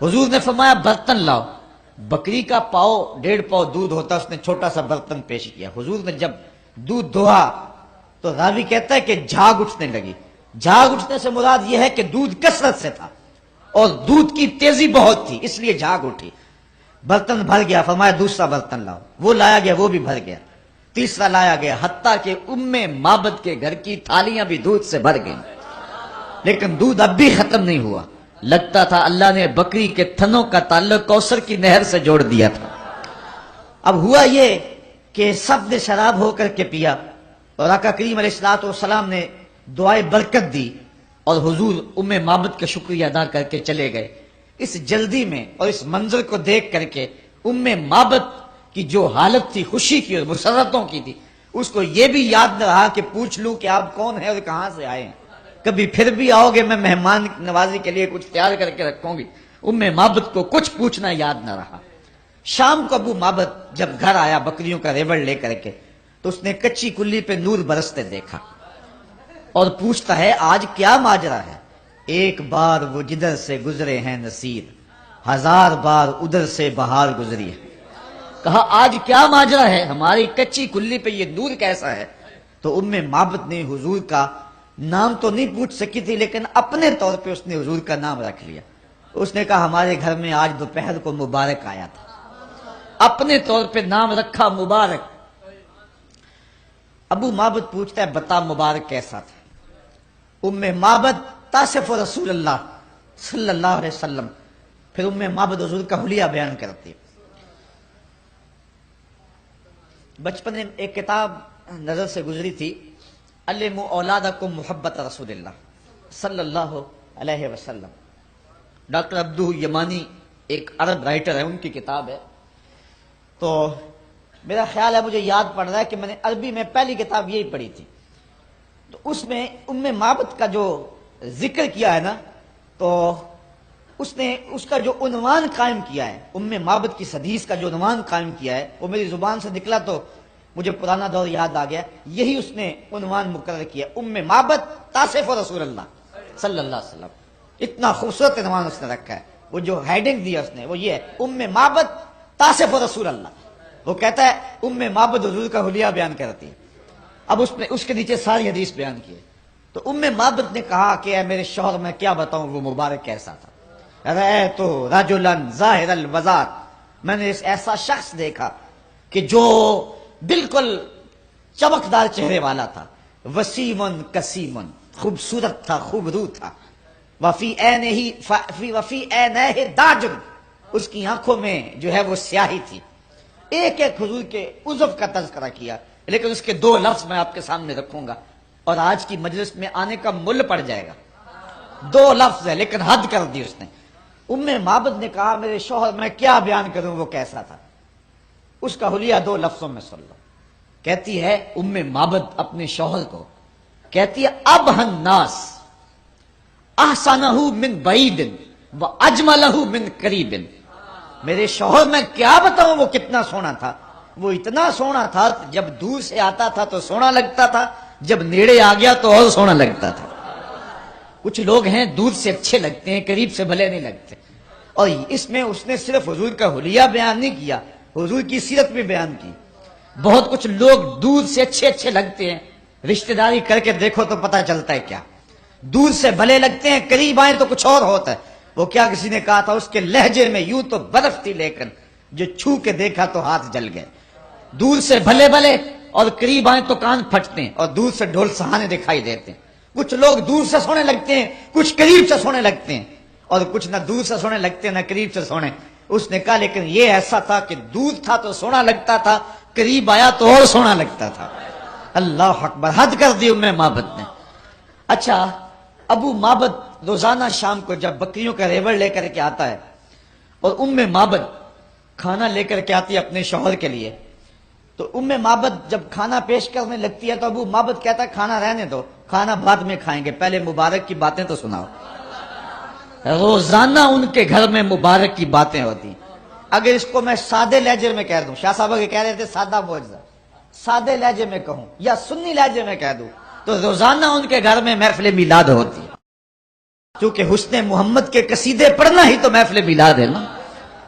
حضور نے فرمایا برتن لاؤ۔ بکری کا پاؤ 1.5 پاؤ دودھ ہوتا، اس نے چھوٹا سا برتن پیش کیا۔ حضور نے جب دودھ دھویا تو راوی کہتا ہے کہ جھاگ اٹھنے لگی۔ جھاگ اٹھنے سے مراد یہ ہے کہ دودھ کثرت سے تھا اور دودھ کی تیزی بہت تھی، اس لیے جھاگ اٹھی۔ برتن بھر گیا، فرمایا دوسرا برتن لاؤ۔ وہ لایا گیا، وہ بھی بھر گیا۔ تیسرا لایا گیا، حتیٰ کہ ام معبد کے گھر کی تھالیاں بھی دودھ سے بھر گئیں، لیکن دودھ اب بھی ختم نہیں ہوا۔ لگتا تھا اللہ نے بکری کے تھنوں کا تعلق کوثر کی نہر سے جوڑ دیا تھا۔ اب ہوا یہ کہ سب نے شراب ہو کر کے پیا اور آقا کریم علیہ السلام نے دعائے برکت دی اور حضور ام معبد کا شکریہ ادا کر کے چلے گئے۔ اس جلدی میں اور اس منظر کو دیکھ کر کے ام معبد کی جو حالت تھی خوشی کی اور مسرتوں کی تھی، اس کو یہ بھی یاد نہ رہا کہ پوچھ لوں کہ آپ کون ہیں اور کہاں سے آئے ہیں، کبھی پھر بھی آؤ گے میں مہمان نوازی کے لیے کچھ تیار کر کے رکھوں گی۔ ام معبد کو کچھ پوچھنا یاد نہ رہا۔ شام کو ابو معبد جب گھر آیا بکریوں کا ریوڑ لے کر کے تو اس نے کچی کلی پہ نور برستے دیکھا اور پوچھتا ہے آج کیا ماجرا ہے؟ ایک بار وہ جدھر سے گزرے ہیں نصیر، 1000 بار ادھر سے بہار گزری ہے۔ کہا آج کیا ماجرا ہے، ہماری کچی کلی پہ یہ نور کیسا ہے؟ تو ام معبد نے حضور کا نام تو نہیں پوچھ سکی تھی، لیکن اپنے طور پہ اس نے حضور کا نام رکھ لیا۔ اس نے کہا ہمارے گھر میں آج دوپہر کو مبارک آیا تھا، اپنے طور پہ نام رکھا مبارک۔ ابو معبد پوچھتا ہے بتا مبارک کیسا تھا؟ ام معبد تصف رسول اللہ صلی اللہ علیہ وسلم، پھر ام معبد حضور کا حلیہ بیان کرتی ہے۔ بچپن میں ایک کتاب نظر سے گزری تھی، علموا اولادکم محبت رسول اللہ صلی اللہ علیہ وسلم۔ ڈاکٹر عبدو یمانی ایک عرب رائٹر ہے، ان کی کتاب ہے۔ تو میرا خیال ہے مجھے یاد پڑ رہا ہے کہ میں نے عربی میں پہلی کتاب یہی پڑھی تھی، تو اس میں ام معبد کا جو ذکر کیا ہے نا، تو اس نے اس کا جو عنوان قائم کیا ہے، ام معبد کی حدیث کا جو عنوان قائم کیا ہے، وہ میری زبان سے نکلا تو مجھے پرانا دور یاد آ گیا۔ یہی اس نے عنوان مقرر کیا، ام معبد تصف رسول اللہ صلی اللہ علیہ وسلم۔ اتنا خوبصورت عنوان اس نے رکھا ہے۔ وہ جو ہیڈنگ دیا اس نے وہ یہ ہے، ام معبد تصف رسول اللہ۔ وہ کہتا ہے ام معبد حضور کا حلیہ بیان کرتی ہے۔ اب اس کے نیچے ساری حدیث بیان کی ہے۔ تو ام معبد نے کہا کہ اے میرے شوہر میں کیا بتاؤں وہ مبارک کیسا تھا۔ رأیت رجلا ظاہر الوضاحت، میں نے ایسا شخص دیکھا کہ جو بالکل چمکدار چہرے والا تھا، وسیمن کسیمن، خوبصورت تھا، خوبرو تھا، وفی عینہ داجن، اس کی آنکھوں میں جو ہے وہ سیاہی تھی۔ ایک ایک حضور کے عضو کا تذکرہ کیا، لیکن اس کے 2 لفظ میں آپ کے سامنے رکھوں گا اور آج کی مجلس میں آنے کا مل پڑ جائے گا۔ 2 لفظ ہے لیکن حد کر دی اس نے۔ ام معبد نے کہا میرے شوہر میں کیا بیان کروں وہ کیسا تھا؟ اس کا حلیہ 2 لفظوں میں سن لو۔ کہتی ہے ام معبد اپنے شوہر کو، کہتی ہے ابہ الناس احسنہ من بعید واجملہ من قریب۔ میرے شوہر میں کیا بتاؤں وہ کتنا سونا تھا۔ وہ اتنا سونا تھا جب دور سے آتا تھا تو سونا لگتا تھا، جب نیڑے آ گیا تو اور سونا لگتا تھا۔ کچھ لوگ ہیں دور سے اچھے لگتے ہیں، قریب سے بھلے نہیں لگتے۔ اور اس میں اس نے صرف حضور کا حلیہ بیان نہیں کیا، حضور کی سیرت بھی بیان کی۔ بہت کچھ لوگ دور سے اچھے لگتے ہیں، رشتہ داری کر کے دیکھو تو پتہ چلتا ہے کیا۔ دور سے بھلے لگتے ہیں، قریب آئیں تو کچھ اور ہوتا ہے۔ وہ کیا کسی نے کہا تھا اس کے لہجے میں یوں تو برف تھی لیکن جو چھو کے دیکھا تو ہاتھ جل گئے۔ دور سے بھلے اور قریب آئیں تو کان پھٹتے ہیں اور دور سے ڈھول سہانے دکھائی دیتے ہیں۔ کچھ لوگ دور سے سونے لگتے ہیں، کچھ قریب سے سونے لگتے ہیں، اور کچھ نہ دور سے سونے لگتے ہیں نہ قریب سے سونے۔ اس نے کہا لیکن یہ ایسا تھا کہ دور تھا تو سونا لگتا تھا، قریب آیا تو اور سونا لگتا تھا۔ اللہ اکبر، حد کر دی ام معبد نے۔ اچھا، ابو معبد روزانہ شام کو جب بکریوں کا ریوڑ لے کر کے آتا ہے اور ام معبد کھانا لے کر کے آتی ہے اپنے شوہر کے لیے، تو ام معبد جب کھانا پیش کرنے لگتی ہے تو ابو معبد کہتا ہے کھانا رہنے دو، کھانا بعد میں کھائیں گے، پہلے مبارک کی باتیں تو سناؤ۔ روزانہ ان کے گھر میں مبارک کی باتیں ہوتی ہیں۔ اگر اس کو میں سادے لہجے میں کہہ دوں، شاہ صاحب کے کہہ رہے تھے سادہ معجزہ، سادے لہجے میں کہوں یا سنی لہجے میں کہہ دوں تو روزانہ ان کے گھر میں محفل میلاد ہوتی ہے، کیونکہ حسن محمد کے قصیدے پڑھنا ہی تو محفل میلاد ہے نا۔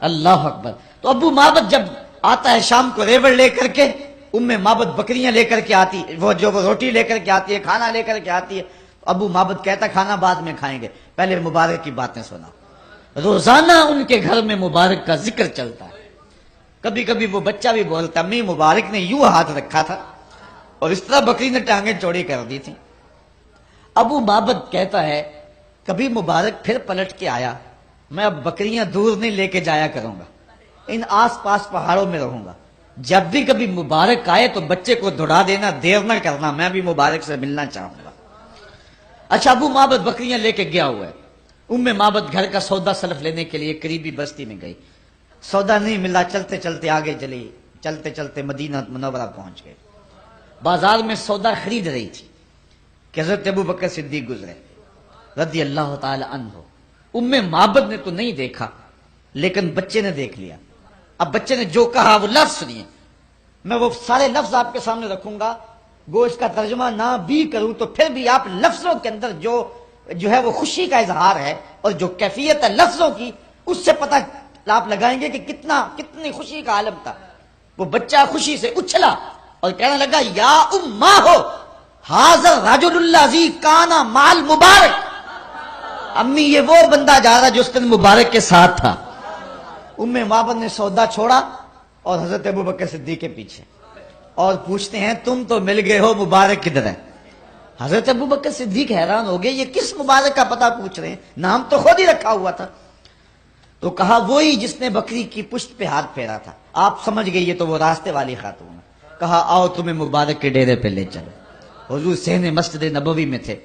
اللہ اکبر۔ تو ابو معبد جب آتا ہے شام کو ریوڑ لے کر کے، ام معبد بکریاں لے کر کے آتی، وہ روٹی لے کر کے آتی ہے، کھانا لے کر کے آتی ہے، ابو معبد کہتا ہے کھانا بعد میں کھائیں گے، پہلے مبارک کی باتیں سنا۔ روزانہ ان کے گھر میں مبارک کا ذکر چلتا ہے۔ کبھی کبھی وہ بچہ بھی بولتا امی مبارک نے یوں ہاتھ رکھا تھا اور اس طرح بکری نے ٹانگیں چوڑی کر دی تھی۔ ابو معبد کہتا ہے کبھی مبارک پھر پلٹ کے آیا، میں اب بکریاں دور نہیں لے کے جایا کروں گا، ان آس پاس پہاڑوں میں رہوں گا، جب بھی کبھی مبارک آئے تو بچے کو دوڑا دینا، دیر نہ کرنا، میں بھی مبارک سے ملنا چاہوں گا۔ اچھا، ابو معبد بکریاں لے کے گیا ہوا ہے، ام معبد گھر کا سودا سلف لینے کے لیے قریبی بستی میں گئی، سودا نہیں ملا، چلتے چلتے آگے چلی، چلتے چلتے مدینہ منورہ پہنچ گئے۔ بازار میں سودا خرید رہی تھی کہ حضرت ابو بکر صدیق گزرے رضی اللہ تعالی عنہ۔ ام معبد نے تو نہیں دیکھا لیکن بچے نے دیکھ لیا۔ اب بچے نے جو کہا وہ لفظ سنیے، میں وہ سارے لفظ آپ کے سامنے رکھوں گا، گو اس کا ترجمہ نہ بھی کروں تو پھر بھی آپ لفظوں کے اندر جو ہے وہ خوشی کا اظہار ہے اور جو کیفیت ہے لفظوں کی، اس سے پتہ آپ لگائیں گے کہ کتنی خوشی کا عالم تھا۔ وہ بچہ خوشی سے اچھلا اور کہنے لگا یا اماں ہو حاضر رجل الذی کانا مال مبارک، امی یہ وہ بندہ جا رہا جو اس دن مبارک کے ساتھ تھا۔ ام معبد نے سودا چھوڑا اور حضرت ابو بکر صدیق کے پیچھے، اور پوچھتے ہیں تم تو مل گئے ہو، مبارک کدھر ہے؟ حضرت ابو بکر صدیق حیران ہو گئے، یہ کس مبارک کا پتہ پوچھ رہے ہیں، نام تو خود ہی رکھا ہوا تھا۔ تو کہا وہی جس نے بکری کی پشت پہ ہاتھ پھیرا تھا، آپ سمجھ گئے یہ تو وہ راستے والی خاتون ہے۔ کہا آؤ تمہیں مبارک کے ڈیرے پہ لے چلو۔ حضور صحن مسجد نبوی میں تھے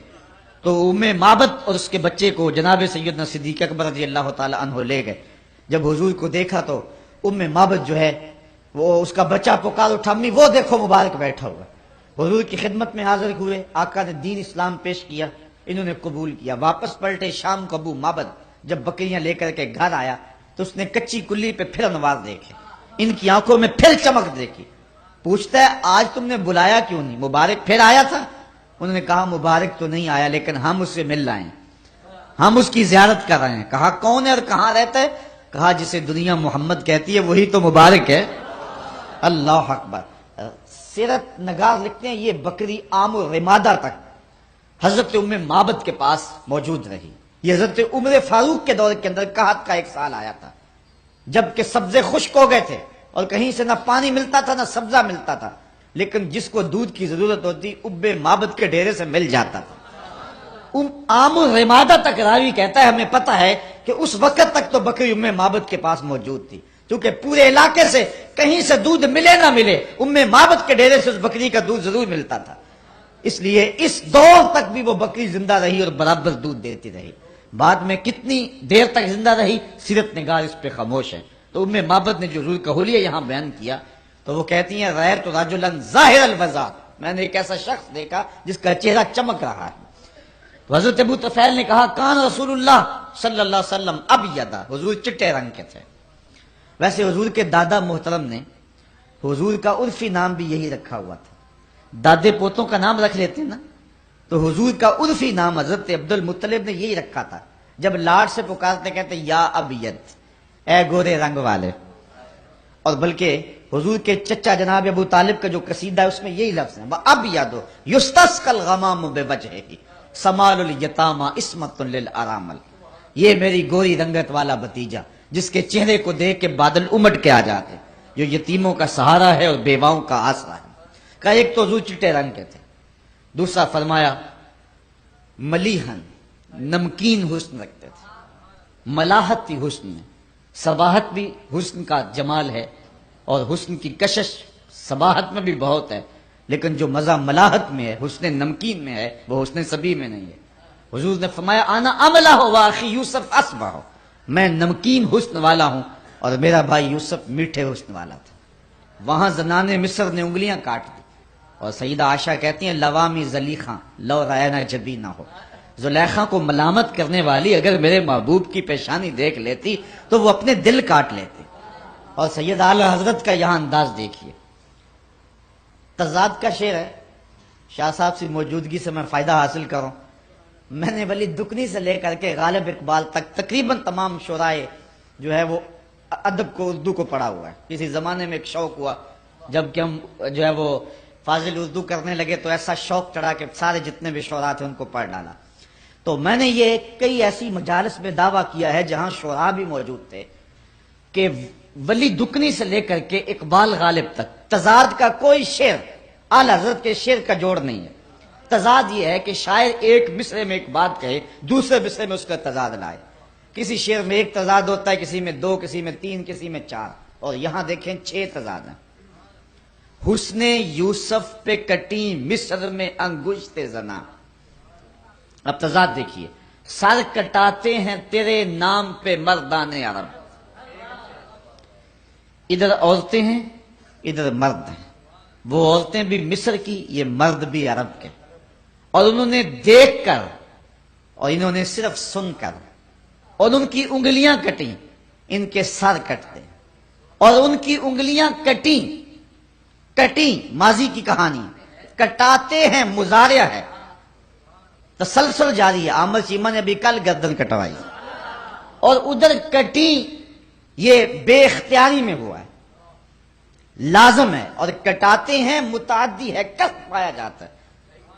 تو ام معبد اور اس کے بچے کو جناب سیدنا صدیق اکبر رضی اللہ تعالی عنہ لے گئے۔ جب حضور کو دیکھا تو ام معبد جو ہے وہ اس کا بچہ پکار اٹھا، امی وہ دیکھو مبارک بیٹھا ہوا۔ حضور کی خدمت میں حاضر ہوئے، آقا نے دین اسلام پیش کیا، انہوں نے قبول کیا۔ واپس پلٹے شام کو ابو معبد جب بکریاں لے کر کے گھر آیا تو اس نے کچی کلی پہ پھر انوار دیکھے، ان کی آنکھوں میں پھر چمک دیکھی۔ پوچھتا ہے آج تم نے بلایا کیوں نہیں، مبارک پھر آیا تھا؟ انہوں نے کہا مبارک تو نہیں آیا لیکن ہم اس سے مل رہے ہیں، ہم اس کی زیارت کر رہے ہیں۔ کہا کون ہے اور کہاں رہتا ہے؟ کہا جسے دنیا محمد کہتی ہے وہی تو مبارک ہے۔ اللہ اکبر۔ سیرت نگار لکھتے ہیں یہ بکری عام رمادہ تک حضرت ام معبد کے پاس موجود رہی۔ یہ حضرت عمر فاروق کے دور کے اندر قحط کا ایک سال آیا تھا، جبکہ سبزے خشک ہو گئے تھے اور کہیں سے نہ پانی ملتا تھا نہ سبزہ ملتا تھا، لیکن جس کو دودھ کی ضرورت ہوتی اب معبد کے ڈیرے سے مل جاتا تھا۔ عام رمادہ تک راوی کہتا ہے ہمیں پتہ ہے کہ اس وقت تک تو بکری ام معبد کے پاس موجود تھی، کیونکہ پورے علاقے سے کہیں سے دودھ ملے نہ ملے ام معبد کے ڈیرے سے اس بکری کا دودھ ضرور ملتا تھا، اس لیے اس دور تک بھی وہ بکری زندہ رہی اور برابر دودھ دیتی رہی۔ بعد میں کتنی دیر تک زندہ رہی سیرت نگار اس پہ خاموش ہے۔ تو ام معبد نے جو رول کہولیہ یہاں بیان کیا تو وہ کہتی ہیں رأیت رجلا ظاہر الوضاء، میں نے ایک ایسا شخص دیکھا جس کا چہرہ چمک رہا ہے۔ تو حضرت ابو طفیل نے کہا کان رسول اللہ صلی اللہ علیہ وسلم ابیض، حضور چٹے رنگ کے تھے۔ ویسے حضور کے دادا محترم نے حضور کا عرفی نام بھی یہی رکھا ہوا تھا، دادے پوتوں کا نام رکھ لیتے نا، تو حضور کا عرفی نام حضرت عبد المطلب نے یہی رکھا تھا۔ جب لاڈ سے پکارتے کہتے یا ابیض، اے گورے رنگ والے، اور بلکہ حضور کے چچا جناب ابو طالب کا جو قصیدہ ہے اس میں یہی لفظ ہے وَأَبْيَضُ يُسْتَسْقَى الْغَمَامُ بِوَجْهِهِ سَمَالُ الْيَتَامَى عِصْمَةٌ لِلْأَرَامِلِ، یہ میری گوری رنگت والا بھتیجا جس کے چہرے کو دیکھ کے بادل امٹ کے آ جاتے، جو یتیموں کا سہارا ہے اور بیواؤں کا آسرا ہے۔ کہ ایک تو حضور چٹے رنگ کے تھے، دوسرا فرمایا ملیحن، نمکین حسن رکھتے تھے، ملاحت تھی حسن میں، صباحت بھی حسن کا جمال ہے اور حسن کی کشش صباحت میں بھی بہت ہے، لیکن جو مزہ ملاحت میں ہے، حسن نمکین میں ہے، وہ حسن صبی میں نہیں ہے۔ حضور نے فرمایا انا املہ و اخی یوسف اصبح، میں نمکین حسن والا ہوں اور میرا بھائی یوسف میٹھے حسن والا تھا۔ وہاں زنان مصر نے انگلیاں کاٹ دی اور سیدہ عائشہ کہتی ہیں لوامی زلیخاں لو راینا جبی نہ ہو، زلیخا کو ملامت کرنے والی اگر میرے محبوب کی پیشانی دیکھ لیتی تو وہ اپنے دل کاٹ لیتی. اور سید اعلی حضرت کا یہاں انداز دیکھیے. تضاد کا شعر ہے. شاہ صاحب سے موجودگی سے میں فائدہ حاصل کروں. میں نے ولی دکنی سے لے کر کے غالب اقبال تک تقریباً تمام شعرائے جو ہے وہ ادب کو اردو کو پڑھا ہوا ہے. کسی زمانے میں ایک شوق ہوا جب کہ ہم جو ہے وہ فاضل اردو کرنے لگے تو ایسا شوق چڑھا کہ سارے جتنے بھی شعراء تھے ان کو پڑھ ڈالا. تو میں نے یہ کئی ایسی مجالس میں دعویٰ کیا ہے جہاں شعراء بھی موجود تھے کہ ولی دکنی سے لے کر کے اقبال غالب تک تضاد کا کوئی شعر اعلی حضرت کے شعر کا جوڑ نہیں ہے. تضاد یہ ہے کہ شاعر ایک مصرے میں ایک بات کہے دوسرے مصرے میں اس کا تضاد لائے. کسی شعر میں ایک تضاد ہوتا ہے, کسی میں 2, کسی میں 3, کسی میں 4, اور یہاں دیکھیں 6 تضاد ہیں. حسن یوسف پہ کٹی مصر میں انگشت زنا. اب تضاد دیکھیے. سر کٹاتے ہیں تیرے نام پہ مردان عرب. ادھر عورتیں ہیں ادھر مرد ہیں. وہ عورتیں بھی مصر کی, یہ مرد بھی عرب کے. اور انہوں نے دیکھ کر اور انہوں نے صرف سن کر اور ان کی انگلیاں کٹیں, ان کے سر کٹتے. اور ان کی انگلیاں کٹیں ماضی کی کہانی, کٹاتے ہیں مضارع ہے, تسلسل جاری ہے. عامر چیمہ نے ابھی کل گردن کٹوائی. اور ادھر کٹیں یہ بے اختیاری میں ہوا ہے, لازم ہے. اور کٹاتے ہیں متعدی ہے, کس پایا جاتا ہے.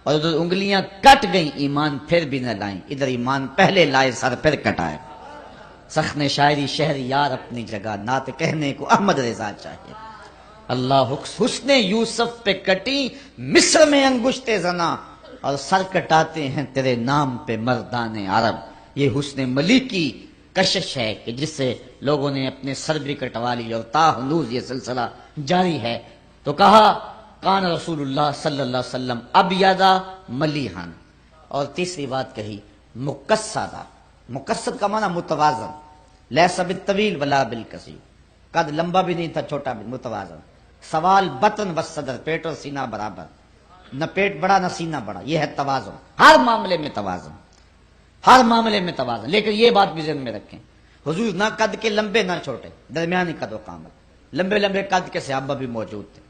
اور ادھر انگلیاں کٹ گئیں ایمان پھر بھی نہ لائیں, ادھر ایمان پہلے لائے سر پھر کٹائے. سخن شاعری شہر یار اپنی جگہ, نعت کہنے کو احمد رضا چاہیے. اللہ حسن یوسف پہ کٹی مصر میں انگشت زنا, اور سر کٹاتے ہیں تیرے نام پہ مردان عرب. یہ حسن ملک کی کشش ہے کہ جس سے لوگوں نے اپنے سر بھی کٹوا لی, اور تا ہنوز یہ سلسلہ جاری ہے. تو کہا کان رسول اللہ صلی اللہ علیہ وسلم ابیضا ملیحن. اور تیسری بات کہی مقصدہ. مقصد کا معنی متوازن, لیس بالطویل ولا بالقصیر, قد لمبا بھی نہیں تھا چھوٹا بھی, متوازن. سوال بطن و صدر, پیٹ اور سینہ برابر, نہ پیٹ بڑا نہ سینہ بڑا, یہ ہے توازن. ہر معاملے میں توازن, ہر معاملے میں توازن. لیکن یہ بات بھی ذہن میں رکھیں, حضور نہ قد کے لمبے نہ چھوٹے, درمیانی قد و قامت. لمبے لمبے قد کے صحابہ بھی موجود تھے,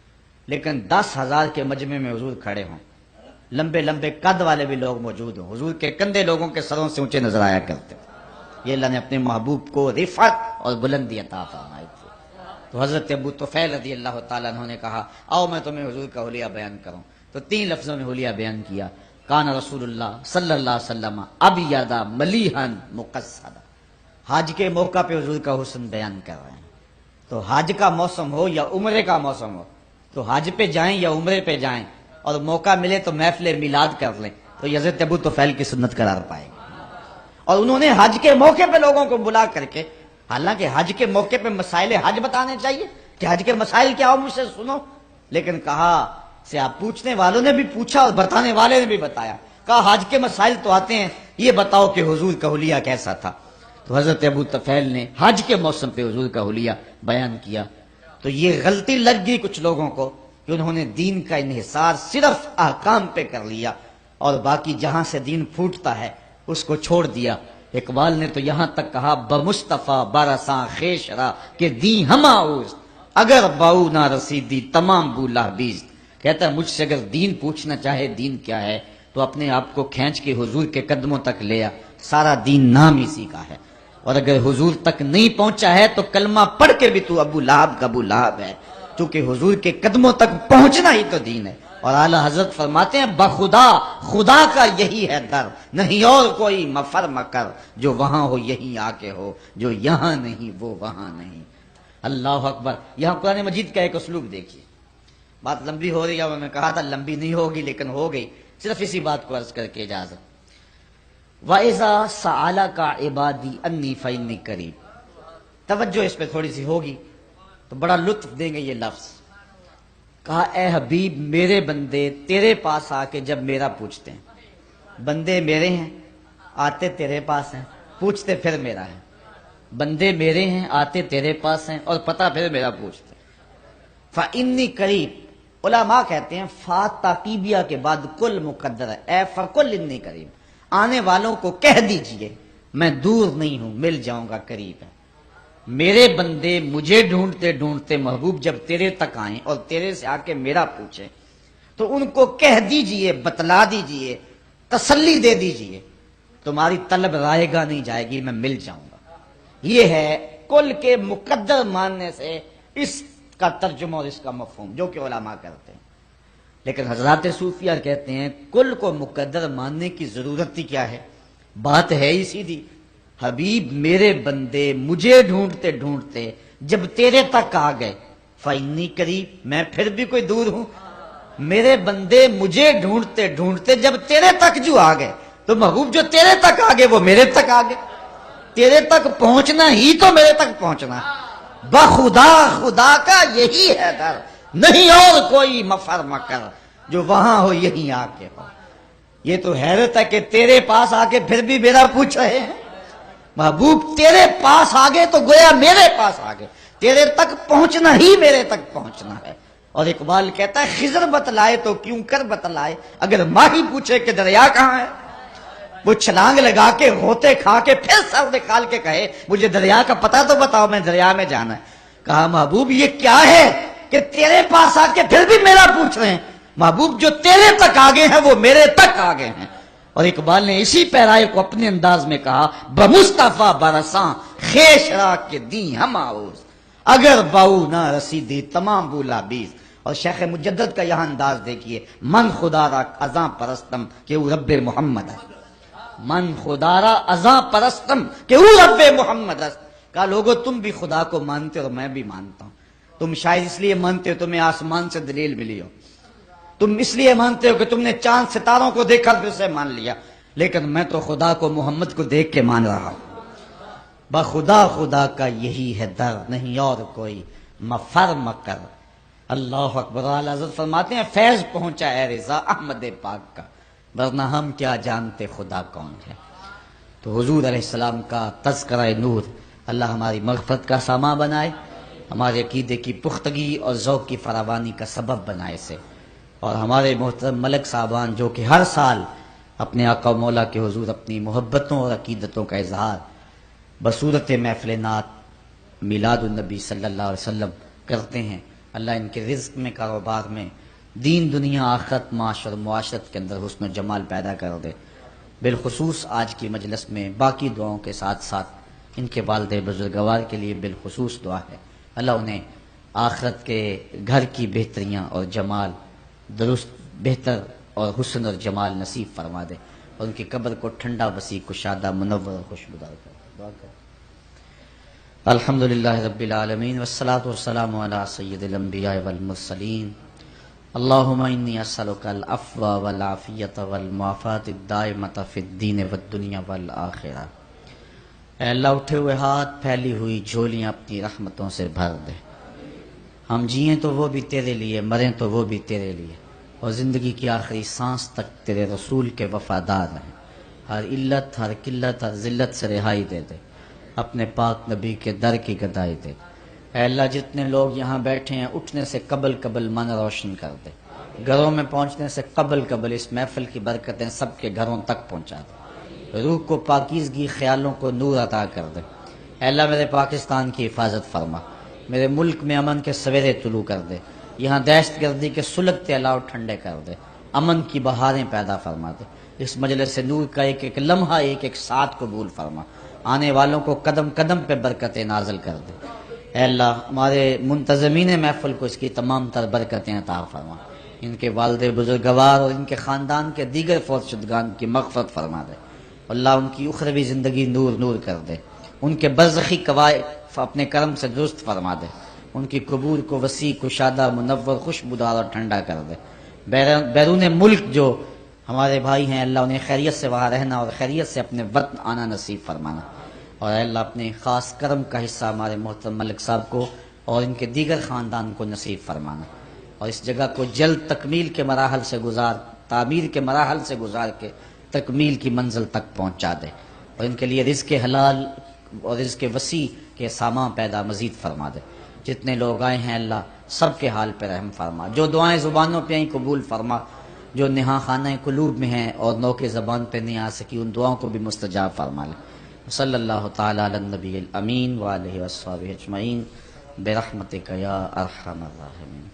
لیکن 10,000 کے مجمع میں حضور کھڑے ہوں, لمبے لمبے قد والے بھی لوگ موجود ہوں, حضور کے کندھے لوگوں کے سروں سے اونچے نظر آیا کرتے. یہ اللہ نے اپنے محبوب کو رفعت اور بلندی عطا فرمائی تھی. تو حضرت ابو طفیل رضی اللہ تعالیٰ عنہ نے کہا آؤ میں تمہیں حضور کا حلیہ بیان کروں. تو 3 لفظوں میں حلیہ بیان کیا. کان رسول اللہ صلی اللہ علیہ وسلم ابیضا ملیحن مقصدا. حج کے موقع پہ حضور کا حسن بیان کر رہے ہیں. تو حج کا موسم ہو یا عمرے کا موسم ہو, تو حج پہ جائیں یا عمرے پہ جائیں, اور موقع ملے تو محفل میلاد کر لیں, تو یہ حضرت ابو طفیل کی سنت قرار پائے گی. اور انہوں نے حج کے موقع پہ لوگوں کو بلا کر کے, حالانکہ حج کے موقع پہ مسائل حج بتانے چاہیے کہ حج کے مسائل کیا ہو, مجھ سے سنو, لیکن کہا سے آپ پوچھنے والوں نے بھی پوچھا اور بتانے والے نے بھی بتایا. کہا حج کے مسائل تو آتے ہیں, یہ بتاؤ کہ حضور کا حلیہ کیسا تھا. تو حضرت ابو طفیل نے حج کے موسم پہ حضور کا حلیہ بیان کیا. تو یہ غلطی لگ گئی کچھ لوگوں کو کہ انہوں نے دین کا انحصار صرف احکام پہ کر لیا, اور باقی جہاں سے دین پھوٹتا ہے اس کو چھوڑ دیا. اقبال نے تو یہاں تک کہا بمصطفیٰ برساں خیشرا کہ دی ہما اوست, اگر باؤ نہ رسیدی تمام بولا بیست. کہتا ہے مجھ سے اگر دین پوچھنا چاہے دین کیا ہے تو اپنے آپ کو کھینچ کے حضور کے قدموں تک لیا, سارا دین نام اسی کا ہے. اور اگر حضور تک نہیں پہنچا ہے تو کلمہ پڑھ کے بھی تو ابو لہب کا ابو لہب ہے, چونکہ حضور کے قدموں تک پہنچنا ہی تو دین ہے. اور اعلیٰ حضرت فرماتے ہیں بخدا خدا کا یہی ہے در, نہیں اور کوئی مفر مکر, جو وہاں ہو یہیں آ کے ہو, جو یہاں نہیں وہ وہاں نہیں. اللہ اکبر. یہاں قرآن مجید کا ایک اسلوب دیکھیے. بات لمبی ہو رہی ہے, میں نے کہا تھا لمبی نہیں ہوگی لیکن ہو گئی, صرف اسی بات کو عرض کر کے اجازت. وَإِذَا سَأَلَكَ عِبَادِي أَنِّي فَإِنِّي قَرِيبٌ. توجہ اس پہ تھوڑی سی ہوگی تو بڑا لطف دیں گے یہ لفظ. کہا اے حبیب میرے بندے تیرے پاس آ کے جب میرا پوچھتے ہیں, بندے میرے ہیں آتے تیرے پاس ہیں, پوچھتے پھر میرا ہے. بندے میرے ہیں آتے تیرے پاس ہیں اور پتہ پھر میرا پوچھتے. فَإِنِّي قَرِيب. علماء کہتے ہیں فا تاکیبیہ کے بعد کل مقدر ہے, اے فَقُلْ إِنِّي قَرِيب. آنے والوں کو کہہ دیجئے میں دور نہیں ہوں، مل جاؤں گا، قریب ہے۔ میرے بندے مجھے ڈھونڈتے ڈھونڈتے محبوب جب تیرے تک آئیں اور تیرے سے آ کے میرا پوچھیں تو ان کو کہہ دیجئے، بتلا دیجئے، تسلی دے دیجئے، تمہاری طلب رائے گا نہیں جائے گی، میں مل جاؤں گا۔ یہ ہے کل کے مقدر ماننے سے اس کا ترجمہ اور اس کا مفہوم جو کہ علماء کرتے ہیں۔ لیکن حضرات صوفیہ کہتے ہیں کل کو مقدر ماننے کی ضرورت ہی کیا ہے؟ بات ہے ہی سیدھی، حبیب میرے بندے مجھے ڈھونڈتے ڈھونڈتے جب تیرے تک آ گئے، فإنی قریب، میں پھر بھی کوئی دور ہوں؟ میرے بندے مجھے ڈھونڈتے ڈھونڈتے جب تیرے تک جو آ گئے تو محبوب جو تیرے تک آ گئے وہ میرے تک آ گئے۔ تیرے تک پہنچنا ہی تو میرے تک پہنچنا ہے۔ بخدا خدا کا یہی ہے در، نہیں اور کوئی مفر مکر، جو وہاں ہو یہیں آ کے ہو۔ یہ تو حیرت ہے کہ تیرے پاس آ کے پھر بھی میرا پوچھ رہے ہیں۔ محبوب تیرے پاس آگے تو گویا میرے پاس آگے، تیرے تک پہنچنا ہی میرے تک پہنچنا ہے۔ اور اقبال کہتا ہے خضر بتلائے تو کیوں کر بتلائے، اگر ماہی پوچھے کہ دریا کہاں ہے، وہ چھلانگ لگا کے ہوتے کھا کے پھر سر نکال کے کہے مجھے دریا کا پتہ تو بتاؤ، میں دریا میں جانا ہے۔ کہا محبوب یہ کیا ہے کہ تیرے پاس آ کے پھر بھی میرا پوچھ رہے ہیں؟ محبوب جو تیرے تک آگے ہیں وہ میرے تک آگے ہیں۔ اور اقبال نے اسی پیرائے کو اپنے انداز میں کہا بمصطفیٰ برساں خیش را کے دی ہم آؤز، اگر باؤ نہ رسیدی تمام بولا بیز۔ اور شیخ مجدد کا یہاں انداز دیکھیے، من خدا را ازاں پرستم کہ او رب محمد ہے، من خدا را ازاں پرستم کہ او رب محمد ہے۔ کہا لوگو تم بھی خدا کو مانتے ہو اور میں بھی مانتا ہوں، تم شاید اس لیے مانتے ہو تمہیں آسمان سے دلیل ملی ہو، تم اس لیے مانتے ہو کہ تم نے چاند ستاروں کو دیکھا پھر اسے مان لیا، لیکن میں تو خدا کو محمد کو دیکھ کے مان رہا ہوں۔ بخدا خدا کا یہی ہے در، نہیں اور کوئی مفر مکر۔ اللہ اکبر۔ اعلیٰ حضرت فرماتے ہیں فیض پہنچا ہے رضا احمد پاک کا، ورنہ ہم کیا جانتے خدا کون ہے۔ تو حضور علیہ السلام کا تذکرہ نور اللہ ہماری مغفرت کا سامان بنائے، ہمارے عقیدے کی پختگی اور ذوق کی فراوانی کا سبب بنائے سے، اور ہمارے محترم ملک صاحبان جو کہ ہر سال اپنے آقا و مولا کے حضور اپنی محبتوں اور عقیدتوں کا اظہار بصورت محفل نعت میلاد النبی صلی اللہ علیہ وسلم کرتے ہیں، اللہ ان کے رزق میں، کاروبار میں، دین دنیا آخرت معاش اور معاشرت کے اندر حسن و جمال پیدا کر دے۔ بالخصوص آج کی مجلس میں باقی دعاؤں کے ساتھ ساتھ ان کے والد بزرگوار کے لیے بالخصوص دعا ہے، اللہ انہیں آخرت کے گھر کی بہتریاں اور جمال درست بہتر اور حسن اور جمال نصیب فرما دے، اور ان کی قبر کو ٹھنڈا وسیع کشادہ منور اور خوشبودار کر دعا کر۔ الحمدللہ رب العالمین والصلاة والسلام علی سید الانبیاء والمرسلین، اللہم انی اسألک العفو والعافیت والمعافات الدائمۃ فی الدین والدنیا والآخرہ۔ اے اللہ اٹھے ہوئے ہاتھ پھیلی ہوئی جھولیاں اپنی رحمتوں سے بھر دے، ہم جئیں تو وہ بھی تیرے لیے، مریں تو وہ بھی تیرے لیے، اور زندگی کی آخری سانس تک تیرے رسول کے وفادار رہیں، ہر علت ہر قلت ہر ذلت سے رہائی دے دے، اپنے پاک نبی کے در کی گدائی دے۔ اے اللہ جتنے لوگ یہاں بیٹھے ہیں اٹھنے سے قبل من روشن کر دے، گھروں میں پہنچنے سے قبل اس محفل کی برکتیں سب کے گھروں تک پہنچا دے، روح کو پاکیزگی، خیالوں کو نور عطا کر دے۔ اے اللہ میرے پاکستان کی حفاظت فرما، میرے ملک میں امن کے سویرے طلوع کر دے، یہاں دہشت گردی کے سلگتے علاؤ ٹھنڈے کر دے، امن کی بہاریں پیدا فرما دے، اس مجلس نور کا ایک ایک لمحہ ایک ایک ساتھ قبول فرما، آنے والوں کو قدم قدم پہ برکتیں نازل کر دے۔ اے اللہ ہمارے منتظمین محفل کو اس کی تمام تر برکتیں عطا فرما، ان کے والد بزرگوار اور ان کے خاندان کے دیگر فوت شدگان کی مغفرت فرما دے، اللہ ان کی اخروی زندگی نور کر دے، ان کے برزخی قوائف اپنے کرم سے درست فرما دے، ان کی قبور کو وسیع کشادہ منور خوشبودار اور ٹھنڈا کر دے۔ بیرون ملک جو ہمارے بھائی ہیں اللہ انہیں خیریت سے وہاں رہنا اور خیریت سے اپنے وطن آنا نصیب فرمانا، اور اے اللہ اپنے خاص کرم کا حصہ ہمارے محترم ملک صاحب کو اور ان کے دیگر خاندان کو نصیب فرمانا، اور اس جگہ کو جلد تکمیل کے مراحل سے تعمیر کے مراحل سے گزار کے تکمیل کی منزل تک پہنچا دے، اور ان کے لیے رزق حلال اور رزق وسیع کے سامان پیدا مزید فرما دے۔ جتنے لوگ آئے ہیں اللہ سب کے حال پہ رحم فرما، جو دعائیں زبانوں پہ آئیں قبول فرما، جو نہا خانہ قلوب میں ہیں اور نو کے زبان پہ نہیں آ سکی، ان دعاؤں کو بھی مستجاب فرما لے۔ صلی اللہ تعالی علی النبی الامین وآلہ وصحبہ اجمعین برحمتک یا ارحم الراحمین۔